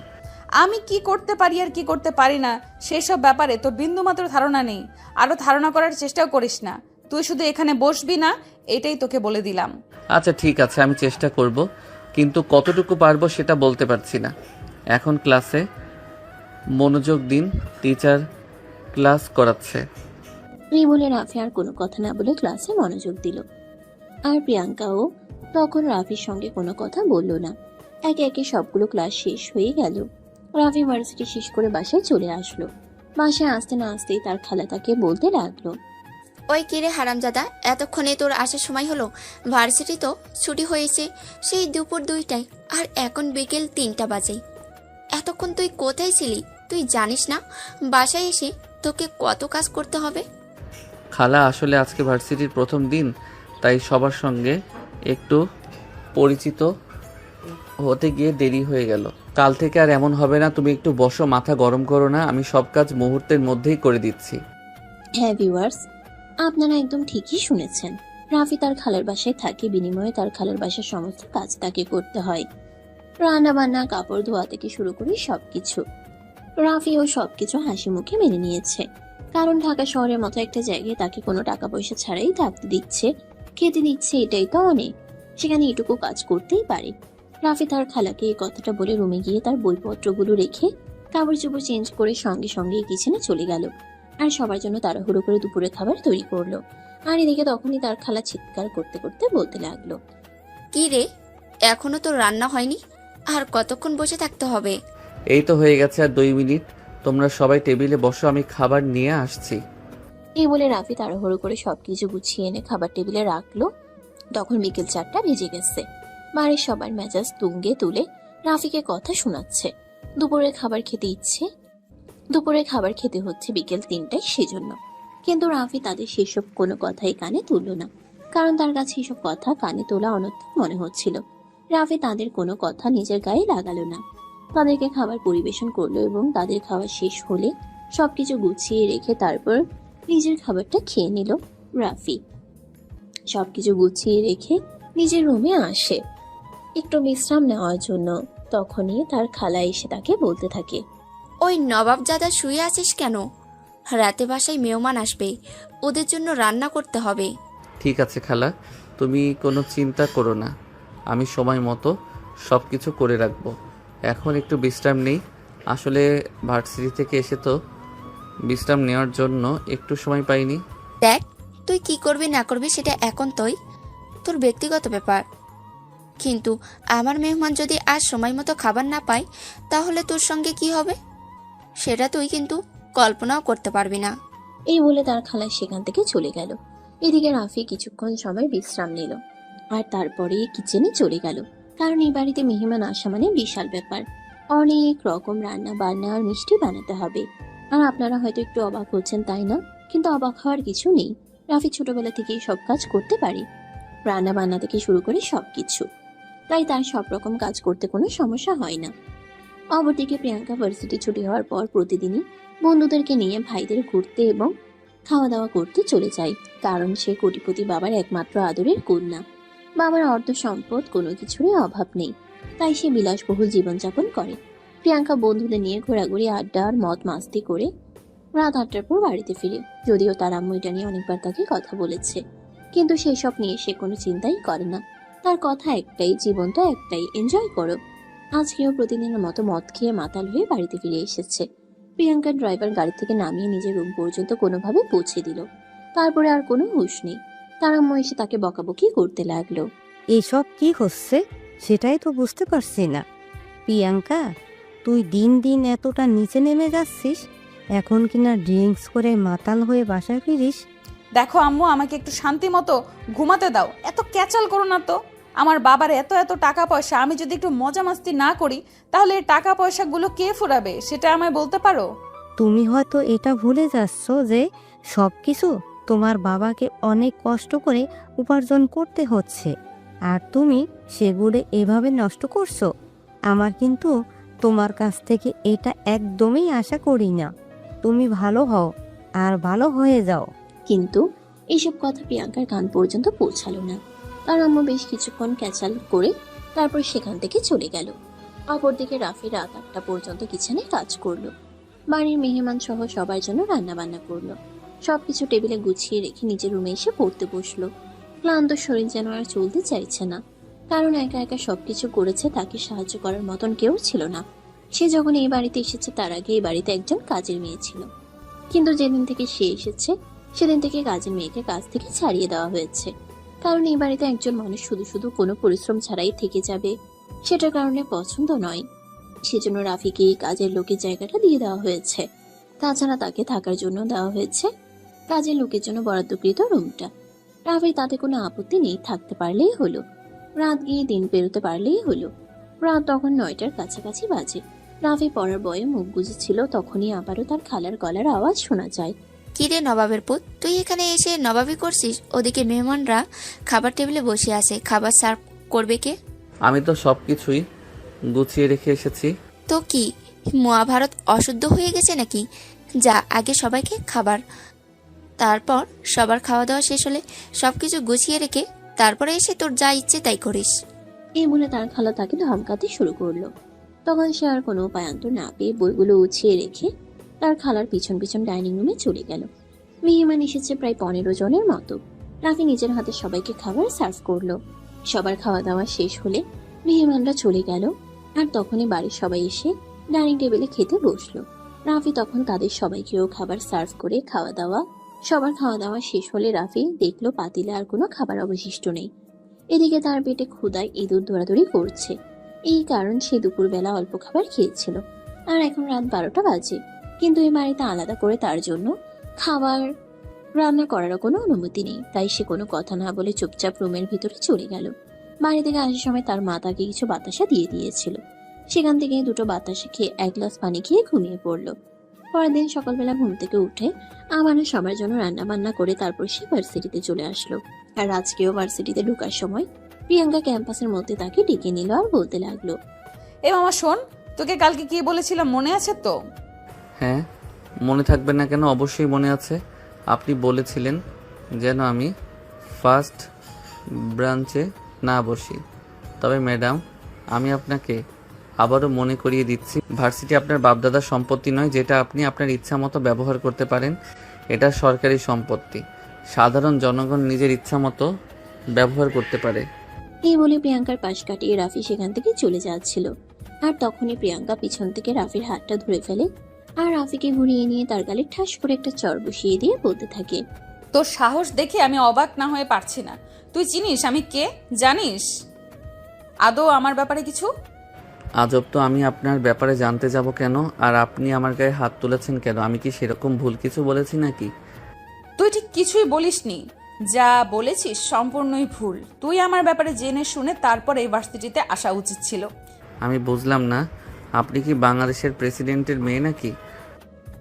আমি কি করতে পারি আর কি করতে পারি না সেসব ব্যাপারে তোর বিন্দুমাত্র ধারণা নেই, আরো ধারণা করার চেষ্টাও করিস না। তুই শুধু এখানে বসবি না, এটাই তোকে বলে দিলাম। আচ্ছা ঠিক আছে, আমি চেষ্টা করব, কিন্তু কতটুকু পারবো সেটা বলতে পারছি না। এখন ক্লাসে মনোযোগ দিন, টিচার ক্লাস করাচ্ছে। এই বলে রাফি আর কোনো কথা না বলে ক্লাসে মনোযোগ দিল। আর প্রিয়াঙ্কাও তখন রাফির সঙ্গে কোনো কথা বলল না। একে একে সবগুলো ক্লাস শেষ হয়ে গেল। রাফি ভার্সিটি শেষ করে বাসায় চলে আসলো। বাসায় আসতে না আসতেই তার খালা তাকে বলতে লাগলো, ওই কিরে হারামজাদা, এতক্ষণে তোর আসার সময় হলো? ভার্সিটি তো ছুটি হয়েছে সেই দুপুর 2টায়, আর এখন বিকেল 3টা বাজে। এতক্ষণ তুই কোথায় ছিলি? তুই জানিস না বাসায় এসে তোকে কত কাজ করতে হবে? খালা, আসলে আজকে ভার্সিটির প্রথম দিন, তাই সবার সঙ্গে একটু পরিচিত হতে গিয়ে দেরি হয়ে গেল। কাল থেকে আর এমন হবে না। তুমি একটু বসো, মাথা গরম করো না, আমি সব কাজ মুহূর্তের মধ্যেই করে দিচ্ছি। হ্যাঁ ভিউয়ার্স, আপনারা একদম ঠিকই শুনেছেন। রাফি তার খালার বাসায় থাকে, বিনিময়ে তার খালার বাসার সমস্ত কাজ তাকে করতে হয়। রান্না বান্না, কাপড় ধোয়া থেকে শুরু করে সবকিছু। রাফিও সবকিছু হাসি মুখে মেনে নিয়েছে, কারণ ঢাকা শহরের মতো একটা জায়গায় তাকে কোনো টাকা পয়সা ছাড়াই থাকতে দিচ্ছে, খেতে দিচ্ছে, এটাই তো অনেক। সেখানে এটুকু কাজ করতেই পারে। রাফি তার খালাকে এই কথাটা বলে রুমে গিয়ে তার বইপত্রগুলো রেখে কাপড় চোপড় চেঞ্জ করে সঙ্গে সঙ্গে কিচেনে চলে গেল আর সবার জন্য তাড়াহুড়ো করে দুপুরে খাবার তৈরি করলো। আর এদিকে তখনই তার খালা চিৎকার করতে করতে বলতে লাগলো, কি রে, এখনো তোর রান্না হয়নি? আর কতক্ষণ বসে থাকতে হবে? এই তো হয়ে গেছে, আর 2 মিনিট। তোমরা সবাই টেবিলে বসো, আমি খাবার নিয়ে আসছি। এই বলে রাফি তাড়াহুড়ো করে সবকিছু গুছিয়ে এনে খাবার টেবিলে রাখলো। তখন বিকেল 4টা বেজে গেছে। বাড়ির সবার মেজাজ তুঙ্গে তুলে রাফিকে কথা শোনাচ্ছে। দুপুরের খাবার খেতে হচ্ছে বিকেল 3টায়, সেজন্য। কিন্তু রাফি তাদের সেসব কোনো কথাই কানে তুলল না, কারণ তার কাছে এসব কথা কানে তোলা অনর্থক মনে হচ্ছিল। রাফি তাদের কোনো কথা নিজের গায়ে লাগালো না, তাদেরকে খাবার পরিবেশন করলো এবং তাদের খাওয়া শেষ হলে সবকিছু গুছিয়ে রেখে তারপর নিজের খাবারটা খেয়ে নিল। রাফি সবকিছু গুছিয়ে রেখে নিজের রুমে আসে একটু বিশ্রাম নেওয়ার জন্য। তখনই তার খালা এসে তাকে বলতে থাকে, ওই নবাবজাদা শুয়ে আছিস কেন? রাতে বাসায় মেহমান আসবে, ওদের জন্য রান্না করতে হবে। ঠিক আছে খালা, তুমি কোনো চিন্তা করো না, আমি সময় মতো সব কিছু করে রাখবো। এখন একটু বিশ্রাম নেই। আসলে ভার্সিটি থেকে এসে তো বিশ্রাম নেওয়ার জন্য একটু সময় পাইনি। দেখ, তুই কি করবি না করবি সেটা এখন তোর ব্যক্তিগত ব্যাপার, কিন্তু আমার মেহমান যদি আজ সময় মতো খাবার না পায় তাহলে তোর সঙ্গে কি হবে সেটা তুই কিন্তু কল্পনাও করতে পারবি না। এই বলে তার খালা সেখান থেকে চলে গেল। এদিকে রাফি কিছুক্ষণ সময় বিশ্রাম নিল আর তারপরে কিচেনে চলে গেল, কারণ এই বাড়িতে মেহমান আসা মানে বিশাল ব্যাপার। অনেক রকম রান্না বান্না আর মিষ্টি বানাতে হবে। আর আপনারা হয়তো একটু অবাক হচ্ছেন, তাই না? কিন্তু অবাক হওয়ার কিছু নেই। রাফি ছোটবেলা থেকেই সব কাজ করতে পারে, রান্না বান্না থেকে শুরু করে সবকিছু, তাই তার সব রকম কাজ করতে কোনো সমস্যা হয় না। অপরদিকে প্রিয়াঙ্কা ভার্সিটি ছুটি হওয়ার পর প্রতিদিনই বন্ধুদেরকে নিয়ে ভাইদের ঘুরতে এবং খাওয়া দাওয়া করতে চলে যায়, কারণ সে কোটিপতি বাবার একমাত্র আদরের কন্যা। বাবার অর্থ সম্পদ কোনো কিছুরই অভাব নেই, তাই সে বিলাসবহুল জীবনযাপন করে। প্রিয়াঙ্কা বন্ধুদের নিয়ে ঘোরাঘুরি, আড্ডা আর মদ মাস্তি করে রাত 8টার পর বাড়িতে ফিরে। যদিও তার আম্মু এটা নিয়ে অনেকবার তাকে কথা বলেছে, কিন্তু সেই সব নিয়ে সে কোনো চিন্তাই করে না। তার কথা একটাই, জীবন তো একটাই, এনজয় করো। আজকেও প্রতিদিনের মতো মদ খেয়ে মাতাল হয়ে বাড়িতে ফিরে এসেছে। প্রিয়াঙ্কার ড্রাইভার গাড়ি থেকে নামিয়ে নিজের রুম পর্যন্ত কোনোভাবে পৌঁছে দিল। তারপরে আর কোনো হুঁশ নেই। তার আম্মু এসে তাকে বকাবকি করতে লাগলো। এসব কি হচ্ছে সেটাই তো বুঝতে পারছি না। প্রিয়াঙ্কা, তুই দিন দিন এতটা নিচে নেমে যাচ্ছিস, এখন কিনা ড্রিঙ্কস করে মাতাল হয়ে বাসায় ফিরিস। দেখো আম্মু, আমাকে একটু শান্তি মতো ঘুমাতে দাও, এত ক্যাচাল করো না তো। আমার বাবার এত এত টাকা পয়সা, আমি যদি একটু মজা মাস্তি না করি তাহলে এই টাকা পয়সাগুলো কে ফুরাবে সেটা আমায় বলতে পারো? তুমি হয়তো এটা ভুলে যাচ্ছ যে সব কিছু তোমার বাবাকে অনেক কষ্ট করে উপার্জন করতে হচ্ছে, আর তুমি সেগুলো এভাবে নষ্ট করছো। আমার কিন্তু তোমার কাছ থেকে এটা একদমই আশা করি না। তুমি ভালো হও আর ভালো হয়ে যাও। কিন্তু এইসব কথা প্রিয়াঙ্কার কান পর্যন্ত পৌঁছালো না। তার আম্মু বেশ কিছুক্ষণ ক্যাচাল করে তারপর সেখান থেকে চলে গেল। অপরদিকে রাফি রাত 8টা পর্যন্ত কিচেনে কাজ করলো। বাড়ির মেহমান সহ সবার জন্য রান্না বান্না করলো। সবকিছু টেবিলে গুছিয়ে রেখে নিজের রুমে এসে পড়তে বসলো। ক্লান্ত শরীর যেন আর চলতে চাইছে না, কারণ একা একা সবকিছু করেছে, তাকে সাহায্য করার মতন কেউ ছিল না। সে যখন এই বাড়িতে এসেছে তার আগে এই বাড়িতে একজন কাজের মেয়ে ছিল, কিন্তু যেদিন থেকে সে এসেছে সেদিন থেকে কাজের মেয়েকে কাজ থেকে ছাড়িয়ে দেওয়া হয়েছে। কারণ এই বাড়িতে একজন মানুষ শুধু শুধু কোনো পরিশ্রম ছাড়াই থেকে যাবে সেটার কারণে পছন্দ নয়। সেজন্য রাফিকে এই কাজের লোকের জায়গাটা দিয়ে দেওয়া হয়েছে। তাছাড়া তাকে থাকার জন্য দেওয়া হয়েছে কাজের লোকের জন্য বরাদ্দকৃত রুমটা। রাফি তাতে কোনো আপত্তি নেই, থাকতে পারলেই হলো। রাত গিয়ে দিন পেরোতে পারলেই হলো। রাত তখন 9টার কাছাকাছি বাজে। রাফি পড়ার বয়ে মুখ গুজেছিল, তখনই আবারও তার খালার গলার আওয়াজ শোনা যায়। কিরে নবাবের পুত, তুই এখানে এসে নবাবি করছিস? ওদিকে মেহমানরা খাবার টেবিলে বসে আছে, খাবার সার্ভ করবে কে? আমি তো সব কিছুই গুছিয়ে রেখে এসেছি। তো কি মহাভারত অশুদ্ধ হয়ে গেছে নাকি? যা আগে সবাইকে খাবার, তারপর সবার খাওয়া দাওয়া শেষ হলে সবকিছু গুছিয়ে রেখে তারপরে এসে তোর যা ইচ্ছে তাই করিস। এই বলে তার খালা তাকে ধমকাতে শুরু করলো। তখন সে আর কোনো উপায়ান্তর না পেয়ে বইগুলো উছিয়ে রেখে তার খালার পিছন পিছন ডাইনিং রুমে চলে গেল। মেহমান এসেছে প্রায় 15 জনের মতো। রাফি নিজের হাতে সবাইকে খাবার সার্ভ করলো। সবার খাওয়া দাওয়া শেষ হলে মেহমানরা চলে গেল, আর তখনই বাড়ির সবাই এসে ডাইনিং টেবিলে খেতে বসলো। রাফি তখন তাদের সবাইকেও খাবার সার্ভ করে সবার খাওয়া দাওয়া শেষ হলে রাফি দেখলো পাতিলে আর কোনো খাবার অবশিষ্ট নেই। এদিকে তার পেটে ক্ষুধায় ইঁদুর দৌড়াদৌড়ি করছে। এই কারণ সে দুপুরবেলা অল্প খাবার খেয়েছিল, আর এখন রাত 12টা বাজে। কিন্তু এই বাড়িতে আলাদা করে তার জন্য খাবার রান্না করারও কোনো অনুমতি নেই। তাই সে কোনো কথা না বলে চুপচাপ রুমের ভিতরে চলে গেল। বাড়ি থেকে আসার সময় তার মা তাকে কিছু বাতাসা দিয়ে দিয়েছিল। সেখান থেকে 2টো বাতাসা খেয়ে 1 গ্লাস পানি খেয়ে ঘুমিয়ে পড়লো। পরের দিন সকালবেলা ঘুম থেকে উঠে আমারও সবার জন্য রান্না বান্না করে তারপর সে ভার্সিটিতে চলে আসলো। আর আজকেও ভার্সিটিতে ঢোকার সময় প্রিয়াঙ্কা ক্যাম্পাসের মধ্যে তাকে ডেকে নিল আর বলতে লাগলো, এ মামা শোন, তোকে কালকে কি বলেছিলাম মনে আছে তো? হ্যাঁ, মনে থাকবে না কেন? অবশ্যই মনে আছে। আপনি বলেছিলেন যেন আমি ফার্স্ট ব্রাঞ্চে না বসি। তবে ম্যাডাম, আমি আপনাকে আবারও মনে করিয়ে দিচ্ছি, ভার্সিটি আপনার বাপদাদার সম্পত্তি নয় যেটা আপনি আপনার ইচ্ছা মতো ব্যবহার করতে পারেন। এটা সরকারি সম্পত্তি, সাধারণ জনগণ নিজের ইচ্ছা মতো ব্যবহার করতে পারে। এই বলে প্রিয়াঙ্কার পাশ কাটিয়ে রাফি সেখান থেকে চলে যাচ্ছিল। আর তখনই প্রিয়াঙ্কা পিছন থেকে রাফির হাতটা ধরে ফেলে আর রাফিকে ঘুরিয়ে নিয়ে তার গালে ঠাস করে একটা চড় বসিয়ে দিয়ে বলতে থাকে, তোর সাহস দেখে আমি অবাক না হয়ে পারছি না। তুই চিনিস আমি কে? জানিস আদৌ আমার ব্যাপারে কিছু? আজব তো, আমি আপনার ব্যাপারে জানতে যাব কেন? আর আপনি আমার গায়ে হাত তুলেছেন কেন? আমি কি সেরকম ভুল কিছু বলেছি নাকি? তুই ঠিক কিছুই বলিসনি। যা বলেছিস সম্পূর্ণই ভুল। তুই আমার ব্যাপারে জেনে শুনে তারপর এই ভার্সিটিতে আসা উচিত ছিল। আমি বুঝলাম না, আপনি কি বাংলাদেশের প্রেসিডেন্টের মেয়ে নাকি?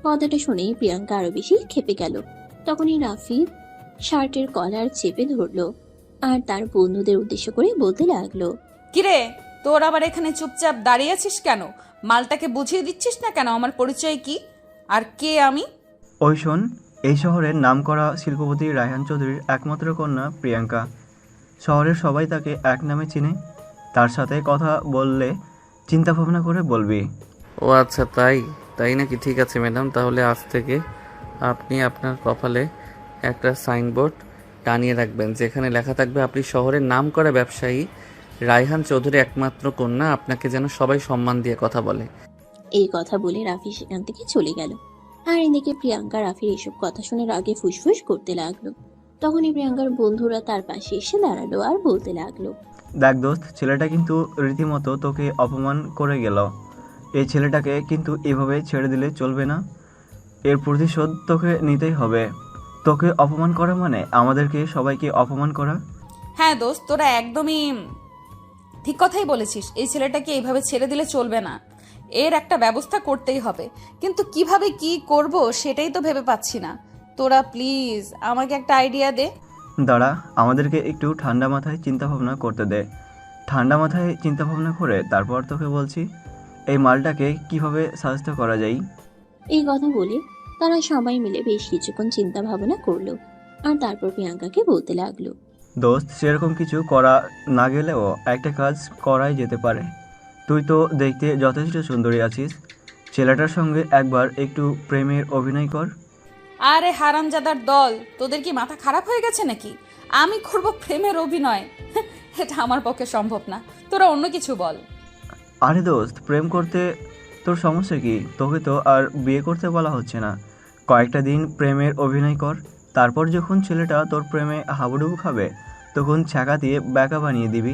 কথাটা শুনেই প্রিয়াঙ্কা আরো বেশি ক্ষেপে গেল। তখনই রাফি শার্টের কলার চেপে ধরলো আর তার বন্ধুদের উদ্দেশ্য করে বলতে লাগলো, কিরে, তোর আবার এখানে চুপচাপ দাঁড়িয়ে আছিস কেন? মালটাকে বুঝিয়ে দিচ্ছিস না কেন আমার পরিচয় কি আর কে আমি? ওই শোন, এই শহরের নামকরা শিল্পপতি রায়হান চৌধুরীর একমাত্র কন্যা প্রিয়াঙ্কা। শহরের সবাই তাকে এক নামে চিনে। তার সাথে কথা বললে চিন্তা ভাবনা করে বলবি। ও আচ্ছা, তাই নাকি? ঠিক আছে ম্যাডাম, তাহলে আজ থেকে আপনি আপনার কপালে একটা সাইনবোর্ড টানিয়ে রাখবেন, যেখানে লেখা থাকবে আপনি শহরের নামকরা ব্যবসায়ী রায়হান চৌধুরী একমাত্র কন্যা। আপনাকে যেন সবাই সম্মান দিয়ে কথা বলে। এই কথা বলে রাফি সেখান থেকে চলে গেল। আর এদিকে প্রিয়াঙ্কা রাফির এসব কথা শুনে রাগে ফুসফুস করতে লাগলো। তখনই প্রিয়াঙ্কার বন্ধুরা তার পাশে এসে দাঁড়ালো আর বলতে লাগলো, দেখ দোস্ত, ছেলেটা কিন্তু রীতিমতো তোকে অপমান করে গেল। এই ছেলেটাকে কিন্তু এভাবে ছেড়ে দিলে চলবে না। এর প্রতিশোধ তোকে নিতেই হবে। তোকে অপমান করা মানে আমাদেরকে সবাইকে অপমান করা। হ্যাঁ দোস্ত, তোরা একদমই ঠিক কথাই বলেছিস। এই ছেলেটাকে এইভাবে ছেড়ে দিলে চলবে না, এর একটা ব্যবস্থা করতেই হবে, কিন্তু কিভাবে কি করব সেটাই তো ভেবে পাচ্ছি না। তোরা প্লিজ আমাকে একটা আইডিয়া দে। দাঁড়া, আমাদেরকে একটু ঠান্ডা মাথায় চিন্তা ভাবনা করতে দে। ঠান্ডা মাথায় চিন্তা ভাবনা করে তারপর তোকে বলছি এই মালটাকে কিভাবে সাহায্য করা যায়। এই কথা বলে তারা সবাই মিলে বেশ কিছুক্ষণ চিন্তা ভাবনা করলো আর তারপর প্রিয়াঙ্কাকে বলতে লাগলো। দোস্ত, সেরকম কিছু করা না গেলেও একটা কাজ করাই যেতে পারে। তুই তো দেখতে যথেষ্ট সুন্দরী আছিস, ছেলেটার সঙ্গে একবার একটু প্রেমের অভিনয় কর। আরে হারামজাদার দল, তোদের কি মাথা খারাপ হয়ে গেছে নাকি? আমি করব প্রেমের অভিনয়? এটা আমার পক্ষে সম্ভব না, তোরা অন্য কিছু বল। আরে দোস্ত, প্রেম করতে তোর সমস্যা কি? তোকে তো আর বিয়ে করতে বলা হচ্ছে না। কয়েকটা দিন প্রেমের অভিনয় কর, তারপর যখন ছেলেটা তোর প্রেমে হাবুডুবু খাবে তখন ছ্যাঁকা দিয়ে ব্যাকা বানিয়ে দিবি,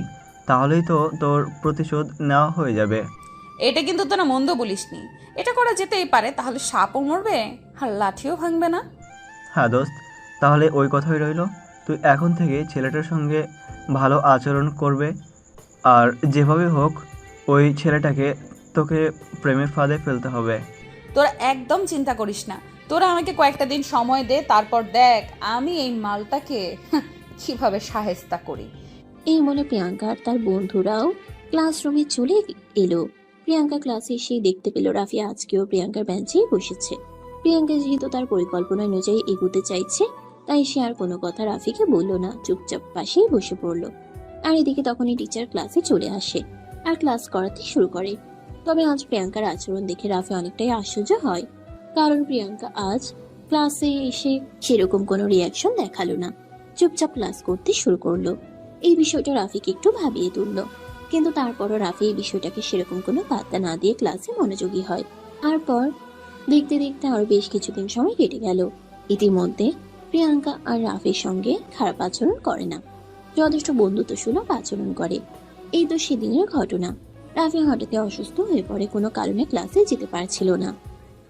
তাহলেই তো তোর প্রতিশোধ নেওয়া হয়ে যাবে। এটা কিন্তু তোরা মন্দ বলিসনি, এটা করা যেতেই পারে, তাহলে সাপও মরবে আর লাঠিও ভাঙবে না। হ্যাঁ দোস্ত, তাহলে ওই কথাই রইল। তুই এখন থেকে ছেলেটার সঙ্গে ভালো আচরণ করবে, আর যেভাবে হোক ওই ছেলেটাকে তোকে প্রেমের ফাঁদে ফেলতে হবে। তোরা একদম চিন্তা করিস না, তোরা আমাকে কয়েকটা দিন সময় দে, তারপর দেখ আমি এই মালটাকে কিভাবে সাহেস্তা করি। এই বলে প্রিয়াঙ্কা আর তার বন্ধুরাও ক্লাসরুমে চলে এলো। প্রিয়াঙ্কা ক্লাসে এসেই দেখতে পেল রাফি আজকেও প্রিয়াঙ্কার বেঞ্চেই বসেছে। প্রিয়াঙ্কা যেহেতু তার পরিকল্পনা অনুযায়ী এগোতে চাইছে, তাই সে আর কোনো কথা রাফিকে বলল না, চুপচাপ পাশেই বসে পড়ল। আর এদিকে তখনই টিচার ক্লাসে চলে আসে আর ক্লাস করাতে শুরু করে। তবে আজ প্রিয়াঙ্কার আচরণ দেখে রাফি অনেকটাই আশ্চর্য হয়, কারণ প্রিয়াঙ্কা আজ ক্লাসে এসে সেরকম কোনো রিয়াকশন দেখালো না, চুপচাপ ক্লাস করতে শুরু করলো। এই বিষয়টা রাফিকে একটু ভাবিয়ে তুলল, কিন্তু তারপরও রাফি এই বিষয়টাকে সেরকম কোনো পাত্তা না দিয়ে ক্লাসে মনোযোগী হয়। তারপর দেখতে দেখতে আরো বেশ কিছুদিন সময় কেটে গেল। ইতিমধ্যে প্রিয়াঙ্কা আর রাফির সঙ্গে খারাপ আচরণ করে না, যথেষ্ট বন্ধুত্বসুলভ আচরণ করে। এই তো সেদিনের ঘটনা। রাফি হঠাৎ অসুস্থ হয়ে পড়ে, কোনো কারণে ক্লাসে যেতে পারছিল না।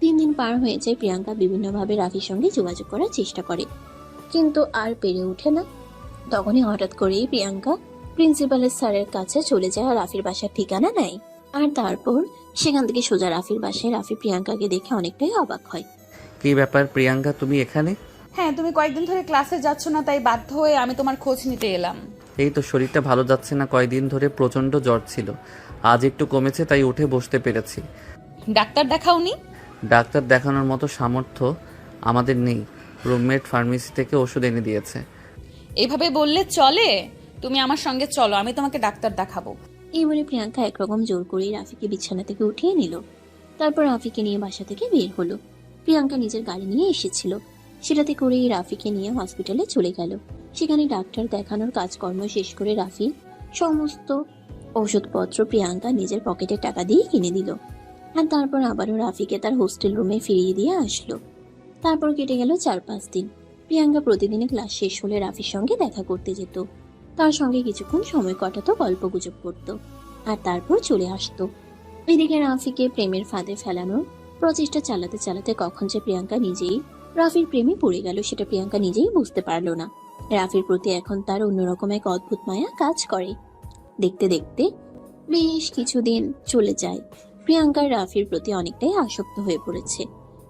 3 দিন পার হয়ে যায়, প্রিয়াঙ্কা বিভিন্নভাবে রাফির সঙ্গে যোগাযোগ করার চেষ্টা করে, কিন্তু আর পেরে ওঠে না। তখনই হঠাৎ করেই প্রিয়াঙ্কা প্রিন্সিপালের স্যারের কাছে চলে যায়, রাফির বাসার ঠিকানা নেয়। আর তারপর সেখান থেকে সোজা রাফির বাসায়। রাফি প্রিয়াঙ্কাকে দেখে অনেকটাই অবাক হয়। কি ব্যাপার প্রিয়াঙ্কা, তুমি এখানে? হ্যাঁ, তুমি কয়েকদিন ধরে ক্লাসে যাচ্ছ না, তাই বাধ্য হয়ে আমি তোমার খোঁজ নিতে এলাম। এই তো শরীরটা ভালো যাচ্ছে না, কয়েকদিন ধরে প্রচণ্ড জ্বর ছিল, আজ একটু কমেছে তাই উঠে বসতে পেরেছি। ডাক্তার দেখাওনি? ডাক্তার দেখানোর মতো সামর্থ্য আমাদের নেই, রুমমেট ফার্মেসি থেকে ওষুধ এনে দিয়েছে। এইভাবে বললে চলে? তুমি আমার সঙ্গে চলো, আমি তোমাকে ডাক্তার দেখাবো। এই বলে প্রিয়াঙ্কা একরকম জোর করেই রাফিকে বিছানা থেকে উঠিয়ে নিল। তারপর রাফিকে নিয়ে বাসা থেকে বের হলো। প্রিয়াঙ্কা নিজের গাড়ি নিয়ে এসেছিল, সেটাতে করেই রাফিকে নিয়ে হসপিটালে চলে গেল। সেখানে ডাক্তার দেখানোর কাজকর্ম শেষ করে রাফি সমস্ত ওষুধপত্র প্রিয়াঙ্কা নিজের পকেটে টাকা দিয়ে কিনে দিল। আর তারপর আবারও রাফিকে তার হোস্টেল রুমে ফিরিয়ে দিয়ে আসলো। তারপর কেটে গেল 4-5 দিন। প্রিয়াঙ্কা প্রতিদিনই ক্লাস শেষ হলে রাফির সঙ্গে দেখা করতে যেত, তার সঙ্গে কিছুক্ষণ সময় কাটাতো, গল্প গুজব করতো, আর তারপর চলে আসতো। এদিকে রাফিকে প্রেমের ফাঁদে ফেলানোর প্রচেষ্টা চালাতে চালাতে কখন যে প্রিয়াঙ্কা নিজেই রাফির প্রেমে পড়ে গেল সেটা প্রিয়াঙ্কা নিজেই বুঝতে পারলো না। রাফির প্রতি এখন তার অন্যরকম এক অদ্ভুত মায়া কাজ করে। দেখতে দেখতে বেশ কিছুদিন চলে যায়, প্রিয়াঙ্কার রাফির প্রতি অনেকটাই আসক্ত হয়ে পড়েছে।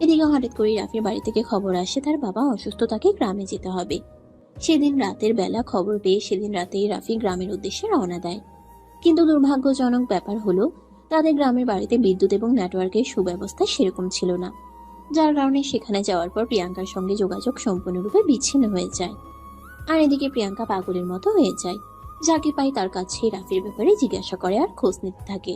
এদিকে হঠাৎ করে রাফির বাড়ি থেকে খবর আসে তার বাবা অসুস্থ, তাকে গ্রামে যেতে হবে। সেদিন রাতের বেলা খবর পেয়ে সেদিন রাতেই রাফি গ্রামের উদ্দেশ্যে রওনা দেয়। কিন্তু দুর্ভাগ্যজনক ব্যাপার হলো তাদের গ্রামের বাড়িতে বিদ্যুৎ এবং নেটওয়ার্কের সুব্যবস্থা সেরকম ছিল না, যার কারণে সেখানে যাওয়ার পর প্রিয়াঙ্কার সঙ্গে যোগাযোগ সম্পূর্ণরূপে বিচ্ছিন্ন হয়ে যায়। আর এদিকে প্রিয়াঙ্কা পাগলের মতো হয়ে যায়, যাকে পাই তার কাছে রাফির ব্যাপারে জিজ্ঞাসা করে আর খোঁজ নিতে থাকে।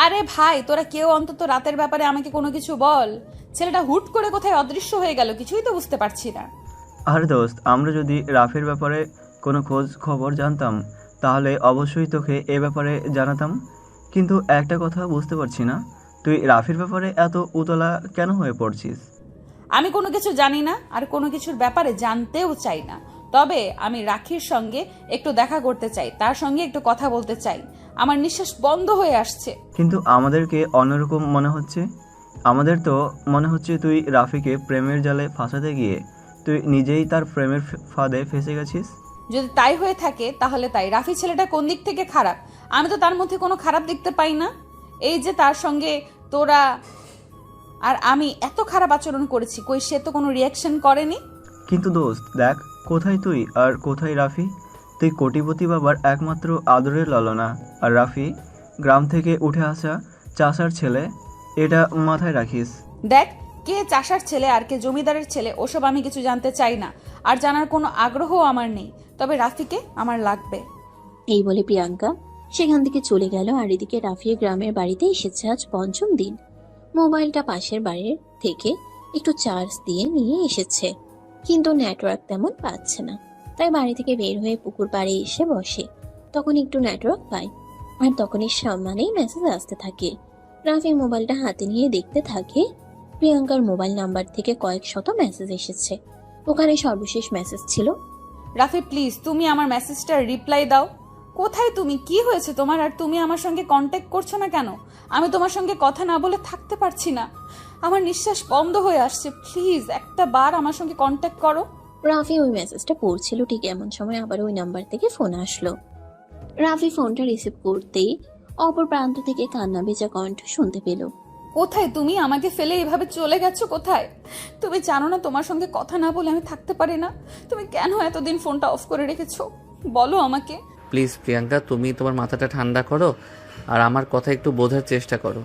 আরে ভাই, তোরা কেউ অন্তত রাতের ব্যাপারে আমাকে কোনো কিছু বল। ছেলেটা হুট করে কোথায় অদৃশ্য হয়ে গেল, কিছুই তো বুঝতে পারছি না। আর দোস্ত, আমরা যদি রাফির ব্যাপারে কোনো খোঁজ খবর জানতাম তাহলে অবশ্যই তোকে এ ব্যাপারে জানাতাম। কিন্তু একটা কথা বুঝতে পারছি না, তুই রাফির ব্যাপারে এত উতলা কেন হয়ে পড়ছিস? আমি কোনো কিছু জানি না, আর কোনো কিছুর ব্যাপারে জানতেও চাই না। তবে আমি রাখির সঙ্গে একটু দেখা করতে চাই, তার সঙ্গে একটু কথা বলতে চাই। আমার নিঃশ্বাস বন্ধ হয়ে আসছে। কিন্তু আমাদেরকে অন্যরকম মনে হচ্ছে। আমাদের তো মনে হচ্ছে তুই রাফিকে প্রেমের জালে ফাঁসাতে গিয়ে তুই নিজেই তার প্রেমের ফাঁদে ফেসে গেছিস? যদি তাই হয়ে থাকে তাহলে তাই। রাফি ছেলেটা কোন দিক থেকে খারাপ? আমি তো তার মধ্যে কোনো খারাপ দেখতে পাই না। এই যে তার সঙ্গে তোরা আর আমি এত খারাপ আচরণ করেছি, কই সে তো কোনো রিয়াকশন করেনি। কিন্তু দোস্ত দেখ, কোথায় তুই আর কোথায় রাফি? তুই কোটিপতি বাবার একমাত্র আদরের ললনা, আর রাফি গ্রাম থেকে উঠে আসা চাষার ছেলে। এটা মাথায় রাখিস। দেখ, কে চাষার ছেলে আর কে জমিদারের ছেলে ওসব আমি কিছু জানতে চাই না, আর জানার কোনো আগ্রহও আমার নেই। তবে রাফিকে আমার লাগবে। এই বলে প্রিয়াঙ্কা সেখান থেকে চলে গেল। আর এদিকে রাফি গ্রামের বাড়িতে এসেছে আজ পঞ্চম দিন। মোবাইলটা পাশের বাড়ির থেকে একটু চার্জ দিয়ে নিয়ে এসেছে, কিন্তু নেটওয়ার্ক তেমন পাচ্ছে না। তাই বাড়ি থেকে বের হয়ে পুকুর পাড়ে এসে বসে। তখন একটু নেটওয়ার্ক পায়, আর তখনই সামনেই মেসেজ আসতে থাকে। রাফি মোবাইলটা হাতে নিয়ে দেখতে থাকে প্রিয়াঙ্কার মোবাইল নাম্বার থেকে কয়েক শত মেসেজ এসেছে। ওখানে সর্বশেষ মেসেজ ছিল, রাফি প্লিজ তুমি আমার মেসেজটার রিপ্লাই দাও। কোথায় তুমি? কি হয়েছে তোমার? আর তুমি আমার সঙ্গে কন্ট্যাক্ট করছো না কেন? আমি তোমার সঙ্গে কথা না বলে থাকতে পারছি না, আমার নিঃশ্বাস বন্ধ হয়ে আসছে। প্লিজ একটা বার আমার সঙ্গে কন্ট্যাক্ট করো। রাফি ওই মেসেজটা পড়ছিল, ঠিক এমন সময় আবার ওই নাম্বার থেকে ফোন আসলো। রাফি ফোনটা রিসিভ করতেই অপর প্রান্ত থেকে কান্না ভেজা কণ্ঠ শুনতে পেল। কোথায় তুমি? আমাকে ফেলে এভাবে চলে গেছো কোথায়? তুমি জানো না তোমার সঙ্গে কথা না বলে আমি থাকতে পারি না? তুমি কেন এতদিন ফোনটা অফ করে রেখেছো বলো আমাকে। প্লিজ প্রিয়াঙ্কা, তুমি তোমার মাথাটা ঠান্ডা করো আর আমার কথা একটু বোঝার চেষ্টা করো।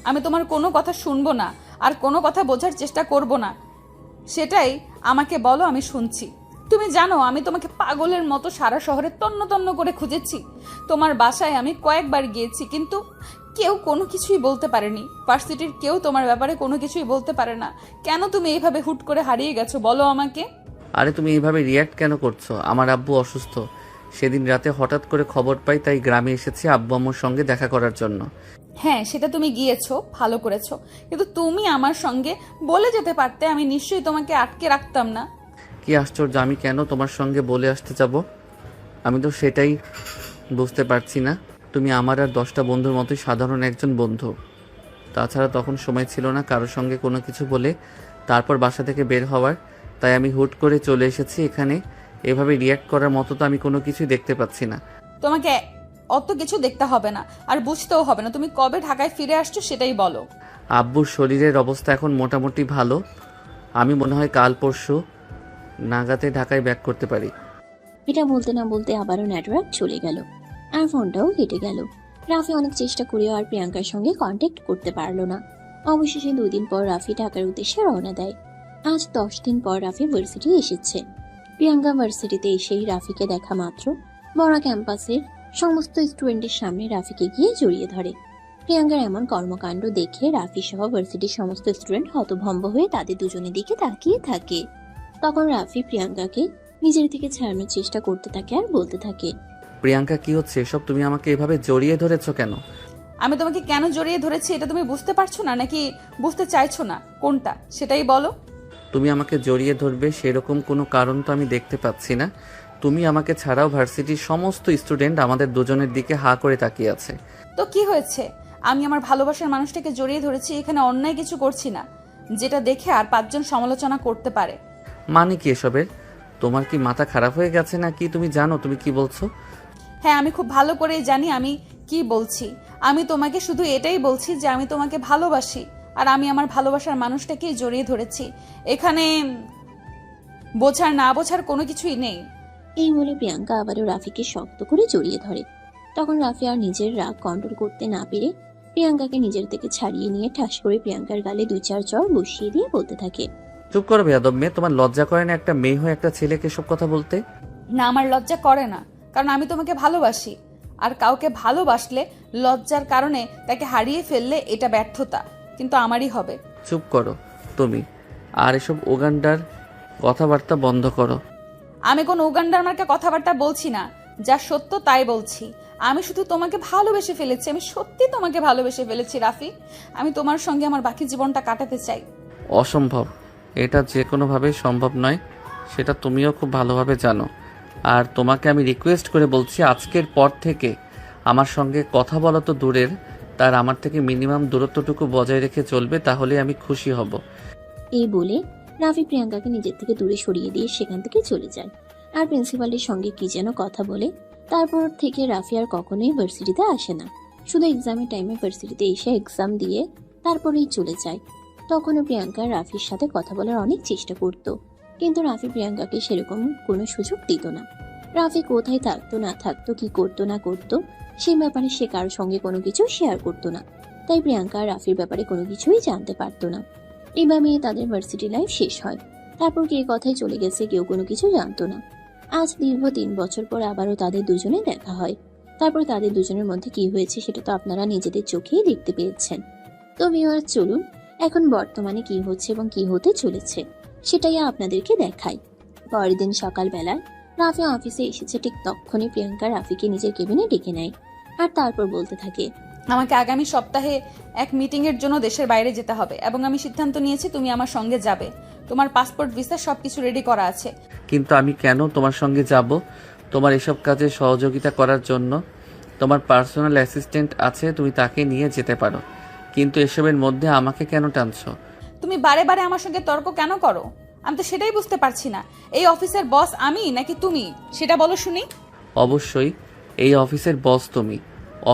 আমি তোমার কোনো কথা শুনবো না, আর কোনো কথা বোঝার চেষ্টা করব না। সেটাই আমাকে বলো, আমি শুনছি। তুমি জানো আমি তোমাকে পাগলের মতো সারা শহরে তন্ন তন্ন করে খুঁজেছি। তোমার বাসায় আমি কয়েকবার গিয়েছি, কিন্তু কেউ কোনো কিছুই বলতে পারেনি। ভার্সিটির কেউ তোমার ব্যাপারে কোনো কিছুই বলতে পারে না। কেন তুমি এইভাবে হুট করে হারিয়ে গেছো বলো আমাকে। আরে তুমি এইভাবে রিয়্যাক্ট কেন করছো? আমার আব্বু অসুস্থ, সেদিন রাতে হঠাৎ করে খবর পাই, তাই গ্রামে এসেছি আব্বু আম্মুর সঙ্গে দেখা করার জন্য। হ্যাঁ, সেটা তুমি গিয়েছো, ভালো করেছো, কিন্তু তুমি আমার সঙ্গে বলে যেতে পারতে, আমি নিশ্চয়ই তোমাকে আটকে রাখতাম না। কি আশ্চর্য, আমি কেন তোমার সঙ্গে বলে আসতে যাব? আমি তো সেটাই বুঝতে পারছি না। তুমি আমার আর 10টা বন্ধুর মতোই সাধারণ একজন বন্ধু। তাছাড়া তখন সময় ছিল না কারোর সঙ্গে কোনো কিছু বলে তারপর বাসা থেকে বের হওয়ার, তাই আমি হুট করে চলে এসেছি এখানে। এভাবে রিয়্যাক্ট করার মতো তো আমি কোনো কিছুই দেখতে পাচ্ছি না। তোমাকে অত কিছু দেখতে হবে না, আর বুঝতেও হবে না। তুমি কবে ঢাকায় ফিরে আসছো সেটাই বলো। আব্বুর শরীরের অবস্থা এখন মোটামুটি ভালো। আমি মনে হয় কাল পরশু নাগাতে ঢাকায় ব্যাক করতে পারি। এটা বলতে না বলতে আবারও নেটওয়ার্ক চলে গেল, আর ফোনটাও কেটে গেল। রাফি অনেক চেষ্টা করেও আর প্রিয়াঙ্কার সঙ্গে কন্ট্যাক্ট করতে পারলো না। অবশেষে 2 দিন পর রাফি ঢাকার উদ্দেশ্যে রওনা দেয়। আজ 10 দিন পর রাফি ভার্সিটি এসেছে। প্রিয়াঙ্কা ভার্সিটিতে এসেই রাফিকে দেখা মাত্র বড় ক্যাম্পাসের সমস্ত স্টুডেন্টের সামনে রাফিকে গিয়ে জড়িয়ে ধরে। প্রিয়াঙ্কার এমন কর্মকাণ্ড দেখে রাফি সহ ভার্সিটির সমস্ত স্টুডেন্ট হতভম্ব হয়ে তাদের দুজনের দিকে তাকিয়ে থাকে। তখন রাফি প্রিয়াঙ্কাকে নিজের থেকে ছাড়ানোর চেষ্টা করতে থাকে আর বলতে থাকে, প্রিয়াঙ্কা কি হচ্ছে এসব? তুমি আমাকে এভাবে জড়িয়ে ধরেছো কেন? আমি তোমাকে কেন জড়িয়ে ধরেছি এটা তুমি বুঝতে পারছো না, নাকি বুঝতে চাইছো না? কোনটা সেটাই বলো। তুমি আমাকে জড়িয়ে ধরবে সেরকম কোনো কারণ তো আমি দেখতে পাচ্ছি না। তুমি আমাকে ছাড়াও ভার্সিটির সমস্ত স্টুডেন্ট আমাদের দুজনের দিকে হা করে তাকিয়ে আছে। তো কি হয়েছে? আমি আমার ভালোবাসার মানুষটাকে জড়িয়ে ধরেছি, এখানে অন্যায় কিছু করছি না যেটা দেখে আর 5 জন সমালোচনা করতে পারে। মানে কি এসবের? তোমার কি মাথা খারাপ হয়ে গেছে নাকি? তুমি জানো তুমি কি বলছো? হ্যাঁ, আমি খুব ভালো করেই জানি আমি কি বলছি। আমি তোমাকে শুধু এটাই বলছি যে আমি তোমাকে ভালোবাসি, আর আমি আমার ভালোবাসার মানুষটাকেই জড়িয়ে ধরেছি। এখানে বোঝার না বোঝার কোনো কিছুই নেই। এই বলে প্রিয়াঙ্কা আবারও রাফিকে শক্ত করে জড়িয়ে ধরে। তখন রাফি আর নিজের রাগ কন্ট্রোল করতে না পেরে প্রিয়াঙ্কাকে নিজের থেকে ছাড়িয়ে নিয়ে ঠাস করে প্রিয়াঙ্কার গালে 2-4 চড় বসিয়ে দিয়ে বলতে থাকে, চুপ করো বেয়াদব মেয়ে, তোমার লজ্জা করে না একটা মেয়ে হয়ে একটা ছেলেকে সব কথা বলতে? না, আমার লজ্জা করে না, কারণ আমি তোমাকে ভালোবাসি। আর কাউকে ভালোবাসলে লজ্জার কারণে তাকে হারিয়ে ফেললে এটা ব্যর্থতা, কিন্তু আমারই হবে। চুপ করো তুমি, আর এসব ওগান্ডার কথাবার্তা বন্ধ করো। আমি কোন উগান্ডার মার্কা কথাবার্তা বলছি না, যা সত্য তাই বলছি। আমি শুধু তোমাকে ভালোবেসে ফেলেছি, আমি সত্যি তোমাকে ভালোবেসে ফেলেছি রাফি। আমি তোমার সঙ্গে আমার বাকি জীবনটা কাটাতে চাই। অসম্ভব, এটা যে কোনোভাবেই সম্ভব নয়, সেটা তুমিও খুব ভালোভাবে জানো। আর তোমাকে আমি রিকোয়েস্ট করে বলছি, আজকের পর থেকে আমার সঙ্গে কথা বলা তো দূরের, তার আমার থেকে মিনিমাম দূরত্বটুকু বজায় রেখে চলবে, তাহলে আমি খুশি হব। এই বলে রাফি প্রিয়াঙ্কাকে নিজের থেকে দূরে সরিয়ে দিয়ে সেখান থেকে চলে যায় আর প্রিন্সিপালের সঙ্গে কি যেন কথা বলে। তারপর থেকে রাফি আর কখনোই ভার্সিটিতে আসে না, শুধু এক্সামের টাইমে ভার্সিটিতে এসে এক্সাম দিয়ে তারপরেই চলে যায়। তখনও প্রিয়াঙ্কা রাফির সাথে কথা বলার অনেক চেষ্টা করত, কিন্তু রাফি প্রিয়াঙ্কাকে সেরকম কোনো সুযোগ দিত না। রাফি কোথায় থাকতো না থাকতো, কি করতো না করতো, সে ব্যাপারে সে কারোর সঙ্গে কোনো কিছু শেয়ার করতো না। তাই প্রিয়াঙ্কা রাফির ব্যাপারে কোনো কিছুই জানতে পারতো না। এইভাবেই তাদের ভার্সিটি লাইফ শেষ হয়। তারপর কে কথায় চলে গেছে কেউ কোনো কিছু জানতো না। আজ দীর্ঘ 3 বছর পর আবারও তাদের দুজনে দেখা হয়। তারপর তাদের দুজনের মধ্যে কি হয়েছে সেটা তো আপনারা নিজেদের চোখেই দেখতে পেয়েছেন। তো ভিউয়ার, চলুন এখন বর্তমানে কি হচ্ছে এবং কি হতে চলেছে সেটাই আপনাদেরকে দেখাই। পরের দিন সকালবেলায় রাফি অফিসে এসেছে, ঠিক তখনই প্রিয়াঙ্কা রাফিকে নিজের কেবিনে ডেকে নেয় আর তারপর বলতে থাকে, আমাকে আগামী সপ্তাহে এক মিটিংয়ের জন্য দেশের বাইরে যেতে হবে এবং আমি সিদ্ধান্ত নিয়েছি তুমি আমার সঙ্গে যাবে। তোমার পাসপোর্ট, ভিসা সবকিছু রেডি করা আছে। কিন্তু আমি কেন তোমার সঙ্গে যাব? তোমার এসব কাজে সহযোগিতা করার জন্য তোমার পার্সোনাল অ্যাসিস্ট্যান্ট আছে, তুমি তাকে নিয়ে যেতে পারো। কিন্তু এসবের মধ্যে আমাকে কেন টানছো? তুমি বারে বারে আমার সঙ্গে তর্ক কেন করো? আমি তো সেটাই বুঝতে পারছি না, এই অফিসের বস আমি নাকি তুমি, সেটা বলো শুনি। অবশ্যই এই অফিসের বস তুমি।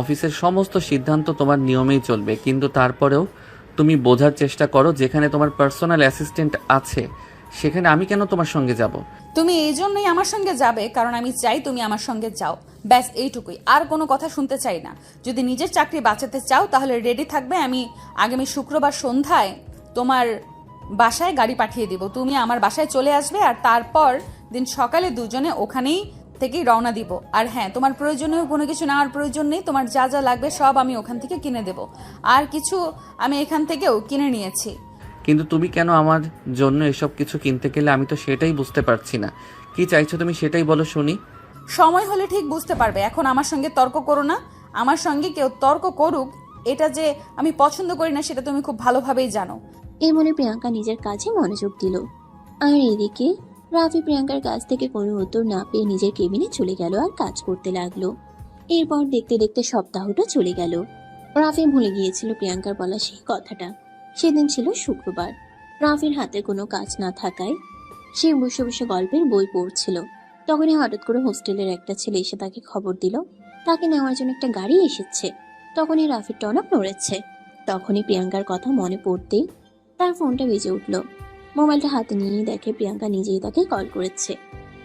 অফিসের সমস্ত সিদ্ধান্ত তোমার নিয়মেই চলবে, কিন্তু তারপরেও তুমি বোঝার চেষ্টা করো, যেখানে তোমার পার্সোনাল অ্যাসিস্ট্যান্ট আছে সেখানে আমি কেন তোমার সঙ্গে যাব? তুমি এই জন্যই আমার সঙ্গে যাবে কারণ আমি চাই তুমি আমার সঙ্গে যাও, ব্যাস এইটুকুই, আর কোনো কথা শুনতে চাই না। যদি নিজের চাকরি বাঁচাতে চাও তাহলে রেডি থাকবে। আমি আগামী শুক্রবার সন্ধ্যায় তোমার বাসায় গাড়ি পাঠিয়ে দিব, তুমি আমার বাসায় চলে আসবে আর তারপর দিন সকালে দুজনে ওখানেই থেকেই রওনা দিব। আর হ্যাঁ, তোমার প্রয়োজনীয় কোনো কিছু নেওয়ার প্রয়োজন নেই, তোমার যা যা লাগবে সব আমি ওখান থেকে কিনে দেব, আর কিছু আমি এখান থেকেও কিনে নিয়েছি। কিন্তু তুমি কেন আমার জন্য এসব কিছু কিনতে গেলে? আমি তো সেটাই বুঝতে পারছি না। কি চাইছো তুমি সেটাই বলো শুনি। সময় হলে ঠিক বুঝতে পারবে, এখন আমার সঙ্গে তর্ক করো না। আমার সঙ্গে কেউ তর্ক করুক, এটা যে আমি পছন্দ করি না সেটা তুমি খুব ভালোভাবেই জানো। এই বলে প্রিয়াঙ্কা নিজের কাজে মনোযোগ দিল। আর এদিকে রাফি প্রিয়াঙ্কার কাছ থেকে কোনো উত্তর না পেয়ে নিজের কেবিনে চলে গেল আর কাজ করতে লাগলো। এরপর দেখতে দেখতে সপ্তাহটা চলে গেল। রাফি ভুলে গিয়েছিল প্রিয়াঙ্কার বলা সেই কথাটা। সেদিন ছিল শুক্রবার। রাফির হাতে কোনো কাজ না থাকায় সে বসে বসে গল্পের বই পড়ছিল। তখনই হঠাৎ করে হোস্টেলের একটা ছেলে এসে তাকে খবর দিল তাকে নেওয়ার জন্য একটা গাড়ি এসেছে। তখনই রাফির টনক নড়েছে। তখনই প্রিয়াঙ্কার কথা মনে পড়তেই তার ফোনটা বেজে উঠল। মোবাইলটা হাতে নিয়ে দেখে প্রিয়াঙ্কা নিজেই তাকে কল করেছে।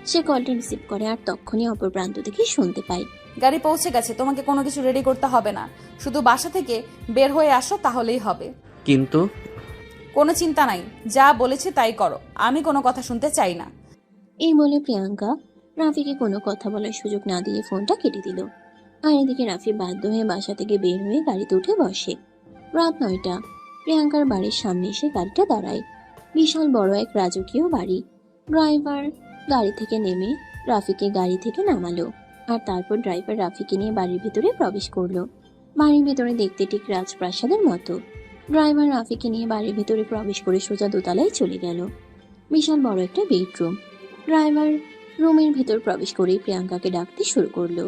সে কলটা রিসিভ করে আর তখনই অপর প্রান্ত থেকে শুনতে পায়, গাড়ি পৌঁছে গেছে, তোমাকে কোনো কিছু রেডি করতে হবে না, শুধু বাসা থেকে বের হয়ে আসো তাহলেই হবে। কিন্তু কোনো চিন্তা নাই, যা বলেছে তাই করো, আমি কোনো কথা শুনতে চাই না। এই বলে প্রিয়াঙ্কা রাফিকে কোনো কথা বলার সুযোগ না দিয়ে ফোনটা কেটে দিল। আর এদিকে রাফি বাধ্য হয়ে বাসা থেকে বের হয়ে গাড়িতে উঠে বসে। রাত 9টা। প্রিয়াঙ্কার বাড়ির সামনে এসে গাড়িটা দাঁড়ায়। বিশাল বড় এক রাজকীয় বাড়ি। ড্রাইভার গাড়ি থেকে নেমে রাফিকে গাড়ি থেকে নামালো আর তারপর ড্রাইভার রাফিকে নিয়ে বাড়ির ভিতরে প্রবেশ করলো। বাড়ির ভিতরে দেখতে ঠিক রাজপ্রাসাদের মতো। ড্রাইভার রাফিকে নিয়ে বাড়ির ভিতরে প্রবেশ করে সোজা দোতলায় চলে গেল। বিশাল বড় একটা বেডরুম। ড্রাইভার রুমের ভিতর প্রবেশ করেই প্রিয়াঙ্কাকে ডাকতে শুরু করলো।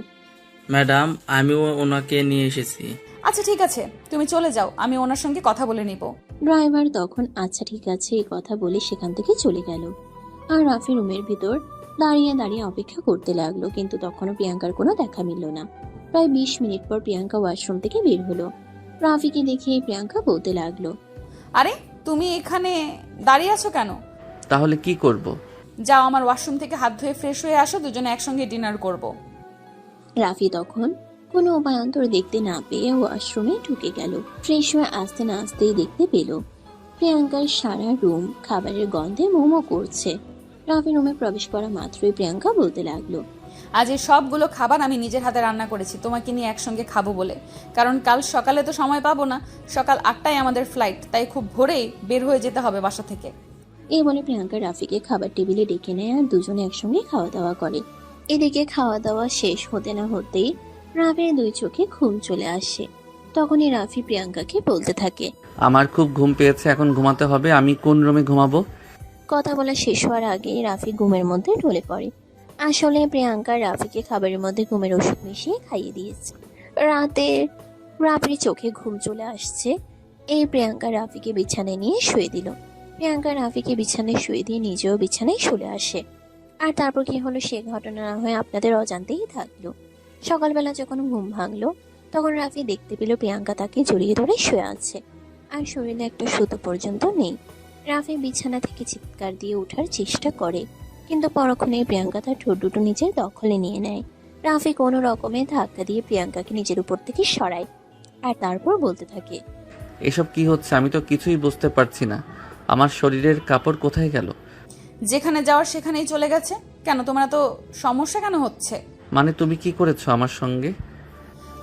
ম্যাডাম, আমিও ওনাকে নিয়ে এসেছি। আচ্ছা ঠিক আছে, তুমি চলে যাও, আমি ওনার সঙ্গে কথা বলে নিব। ড্রাইভার তখন আচ্ছা ঠিক আছে এই কথা বলে সেখান থেকে চলে গেল। আর রাফি রুমের ভিতর দাঁড়িয়ে দাঁড়িয়ে অপেক্ষা করতে লাগলো, কিন্তু তখনও প্রিয়াঙ্কার কোনো দেখা মিলল না। প্রায় 20 মিনিট পর প্রিয়াঙ্কা ওয়াশরুম থেকে বের হলো। রাফিকে দেখে প্রিয়াঙ্কা বলতে লাগলো, আরে তুমি এখানে দাঁড়িয়ে আছো কেন? তাহলে কি করব? যাও আমার ওয়াশরুম থেকে হাত ধুয়ে ফ্রেশ হয়ে আসো, দুজনে একসঙ্গে ডিনার করব। রাফি তখন কোনো উপায়ান্তর দেখতে না পেয়ে ওয়াশরুমে ঢুকে গেল। ফ্রেশ হয়ে আসতে না আসতেই দেখতে পেল প্রিয়াঙ্কার সারা রুম খাবারের গন্ধে মোমো করছে। রাফি রুমে প্রবেশ করা মাত্রই প্রিয়াঙ্কা বলতে লাগলো, আজ এই সবগুলো খাবার আমি নিজের হাতে রান্না করেছি তোমাকে নিয়ে একসঙ্গে খাবো বলে, কারণ কাল সকালে তো সময় পাবো না, সকাল 8টায় আমাদের ফ্লাইট, তাই খুব ভোরেই বের হয়ে যেতে হবে বাসা থেকে। এই বলে প্রিয়াঙ্কা রাফিকে খাবার টেবিলে ডেকে নেয় আর দুজনে একসঙ্গে খাওয়া দাওয়া করে। এদিকে খাওয়া দাওয়া শেষ হতে না হতেই রাফির 2 চোখে ঘুম চলে আসে। তখনই রাফি প্রিয়াঙ্কাকে বলতে থাকে, আমার খুব ঘুম পেয়েছে, এখন ঘুমাতে হবে। আমি কোন রুমে ঘুমাবো? কথা বলা শেষ হওয়ার আগেই রাফি ঘুমের মধ্যে ঢলে পড়ে। আসলে প্রিয়াঙ্কা রাফিকে খাবারের মধ্যে ঘুমের ওষুধ মিশিয়ে খাইয়ে দিয়েছে। রাতে রাফির চোখে ঘুম চলে আসছে। এই প্রিয়াঙ্কা রাফিকে বিছানায় নিয়ে শুয়ে দিল। প্রিয়াঙ্কা রাফিকে বিছানায় শুয়ে দিয়ে নিজেও বিছানায় শুলে আসে। আর তারপর কি হলো সে ঘটনা না হয়ে আপনাদের অজান্তেই থাকলো। সকালবেলা যখন ঘুম ভাঙলো তখন রাফি দেখতে পেল প্রিয়াঙ্কা তাকে জড়িয়ে ধরে শুয়ে আছে, আর শরীরে একটা সুতো পর্যন্ত নেই। রাফি বিছানা থেকে চিৎকার দিয়ে ওঠার চেষ্টা করে, কিন্তু পরক্ষণেই প্রিয়াঙ্কা তার ঠোঁট দুটো নিজের দখলে নিয়ে নেয়। রাফি কোনো রকমে ধাক্কা দিয়ে প্রিয়াঙ্কাকে নিজের উপর থেকে সরায়, আর তারপর বলতে থাকে, এসব কি হচ্ছে? আমি তো কিছুই বুঝতে পারছি না। আমার শরীরের কাপড় কোথায় গেল? যেখানে যাওয়ার সেখানেই চলে গেছে। কেন, তোমার এত সমস্যা কেন হচ্ছে? মানে তুমি কি করেছো আমার সঙ্গে?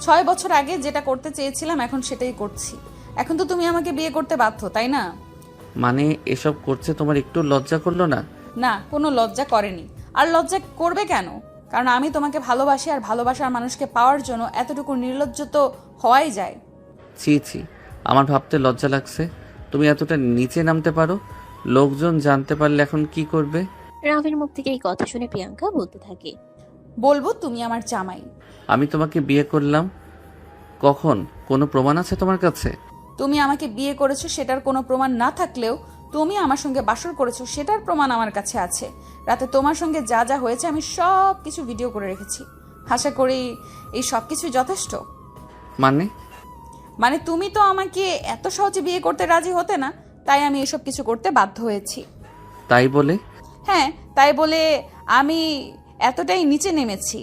6 বছর আগে যেটা করতে চেয়েছিলাম এখন সেটাই করছি। এখন তো তুমি আমাকে বিয়ে করতে বাধ্য, তাই না? মানে এসব করছে তোমার একটু লজ্জা করলো না? না, কোনো লজ্জা করেনি। আর লজ্জা করবে কেন? কারণ আমি তোমাকে ভালোবাসি, আর ভালোবাসার মানুষকে পাওয়ার জন্য এতটুকু নির্লজ্জ তো হওয়াই যায়। ছি ছি, আমার ভাবতে লজ্জা লাগছে। তুমি এতটা নিচে নামতে পারো? লোকজন জানতে পারলে এখন কি করবে? রাফির মুখ থেকে এই কথা শুনে প্রিয়াঙ্কা বলতে থাকে, বলবো তুমি আমার জামাই। আমি তোমাকে বিয়ে করলাম কখন? কোনো প্রমাণ আছে তোমার কাছে? তুমি আমাকে বিয়ে করেছো সেটার কোনো প্রমাণ না থাকলেও তুমি আমার সঙ্গে বাসর করেছো সেটার প্রমাণ আমার কাছে আছে। রাতে তোমার সঙ্গে যা যা হয়েছে আমি সব কিছু ভিডিও করে রেখেছি। আশা করি এই সব কিছুই যথেষ্ট। মানে তুমি তো আমাকে এত সহজে বিয়ে করতে রাজি হতে না, তাই আমি এসব কিছু করতে বাধ্য হয়েছি। তাই বলে? হ্যাঁ, তাই বলে আমি এতটাই নিচে নেমেছি।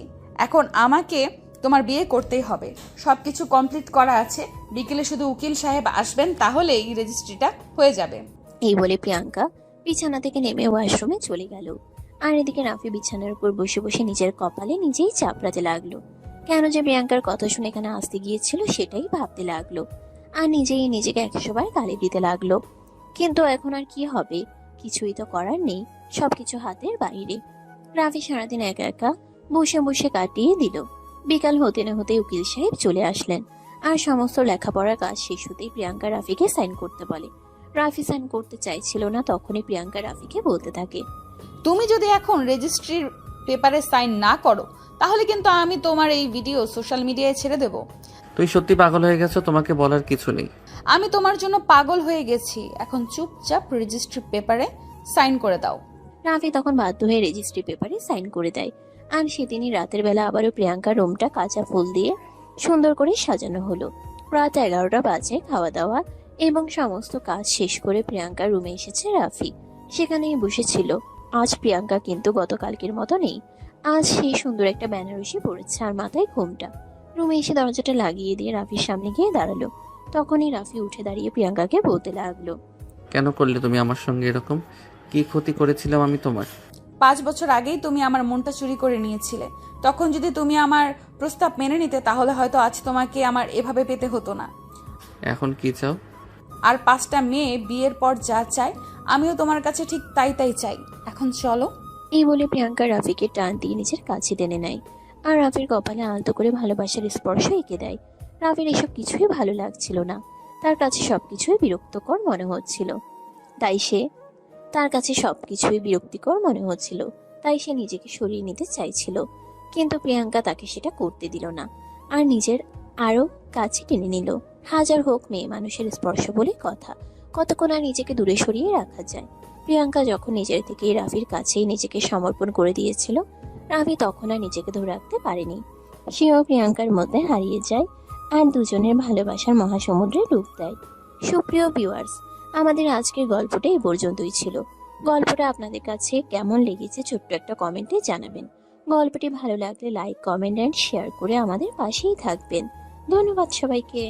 এখন আমাকে তোমার বিয়ে করতেই হবে। সব কিছু কমপ্লিট করা আছে। বিকেলে শুধু উকিল সাহেব আসবেন, তাহলেই রেজিস্ট্রিটা হয়ে যাবে। এই বলে প্রিয়াঙ্কা বিছানা থেকে নেমে ওয়াশরুমে চলে গেল। আর এদিকে রাফি বিছানার উপর বসে বসে নিজের কপালে নিজেই চাপড়াতে লাগলো। কেন যে প্রিয়াঙ্কার কথা শুনে এখানে আসতে গিয়েছিল সেটাই ভাবতে লাগলো, আর নিজেই নিজেকে 100বার গালি দিতে লাগলো। কিন্তু এখন আর কি হবে, কিছুই তো করার নেই, সবকিছু হাতের বাইরে। রাফি সারাদিন একা একা বসে বসে কাটিয়ে দিল। বিকাল হতে না হতে উকিল সাহেব চলে আসলেন, আর সমস্ত লেখাপড়ার কাজ শেষ হতেই প্রিয়াঙ্কা রাফিকে সাইন করতে বলে। রাফি সাইন করতে চাইছিল না, তখনই প্রিয়াঙ্কা রাফিকে বলতে থাকে, তুমি যদি এখন রেজিস্ট্রির পেপারে সাইন না করো তাহলে কিন্তু আমি তোমার এই ভিডিও সোশ্যাল মিডিয়ায় ছেড়ে দেব। তুই সত্যি পাগল হয়ে গেছো, তোমাকে বলার কিছু নেই। আমি তোমার জন্য পাগল হয়ে গেছি। এখন চুপচাপ রেজিস্ট্রি পেপারে সাইন করে দাও। রাফি তখন বাধ্য হয়ে রেজিস্ট্রি পেপারে সাইন করে দেয়। আর সেদিনই রাতের বেলা আবারও প্রিয়াঙ্কার রুমটা কাঁচা ফুল দিয়ে সুন্দর করে সাজানো হলো। রাত 11টা বাজে। খাওয়া দাওয়া এবং সমস্ত কাজ শেষ করে প্রিয়াঙ্কার রুমে এসেছে রাফি। সেখানেই বসেছিল। আজ প্রিয়াঙ্কা কিন্তু গতকালকের মতো নেই। আজ সেই সুন্দর একটা বেনারসি পরেছে আর মাথায় ঘোমটা। রুমে এসে দরজাটা লাগিয়ে দিয়ে রাফির সামনে গিয়ে দাঁড়ালো। তখনই রাফি উঠে দাঁড়িয়ে প্রিয়াঙ্কাকে বলতে লাগলো, কেন করলে তুমি আমার সঙ্গে এরকম? কি ক্ষতি করেছিলাম আমি তোমার? 5 বছর আগেই তুমি আমার মনটা চুরি করে নিয়েছিলে। তখন যদি তুমি আমার প্রস্তাব মেনে নিতে তাহলে হয়তো আজ তোমাকে আমার এভাবে পেতে হতো না। এখন কি চাও? আর 5টা মেয়ে বিয়ের পর যা চায় আমিও তোমার কাছে ঠিক তাই চাই। এখন চলো। এই বলে প্রিয়াঙ্কা রাফিকে টান দিয়ে নিজের কাছে টেনে নেয়, আর রাফির কপালে আলতো করে ভালোবাসার স্পর্শ এঁকে দেয়। রাফির এসব কিছুই ভালো লাগছিল না, তার কাছে সবকিছুই বিরক্তকর মনে হচ্ছিল। তাই সে নিজেকে সরিয়ে নিতে চাইছিল, কিন্তু প্রিয়াঙ্কা তাকে সেটা করতে দিল না, আর নিজের আরো কাছে টেনে নিল। হাজার হোক মেয়ে মানুষের স্পর্শ বলে কথা, কতক্ষণ আর নিজেকে দূরে সরিয়ে রাখা যায়। প্রিয়াঙ্কা যখন নিজের থেকেই রাফির কাছেই নিজেকে সমর্পণ করে দিয়েছিল, রাফি তখন আর নিজেকে ধরে রাখতে পারেনি। সেও প্রিয়াঙ্কার মধ্যে হারিয়ে যায়, আর দুজনের ভালোবাসার মহাসমুদ্রে ডুব দেয়। সুপ্রিয় ভিউয়ার্স, আমাদের আজকের গল্পটা এই পর্যন্তই ছিল। গল্পটা আপনাদের কাছে কেমন লেগেছে ছোট্ট একটা কমেন্টে জানাবেন। গল্পটি ভালো লাগলে লাইক, কমেন্ট অ্যান্ড শেয়ার করে আমাদের পাশেই থাকবেন। ধন্যবাদ সবাইকে।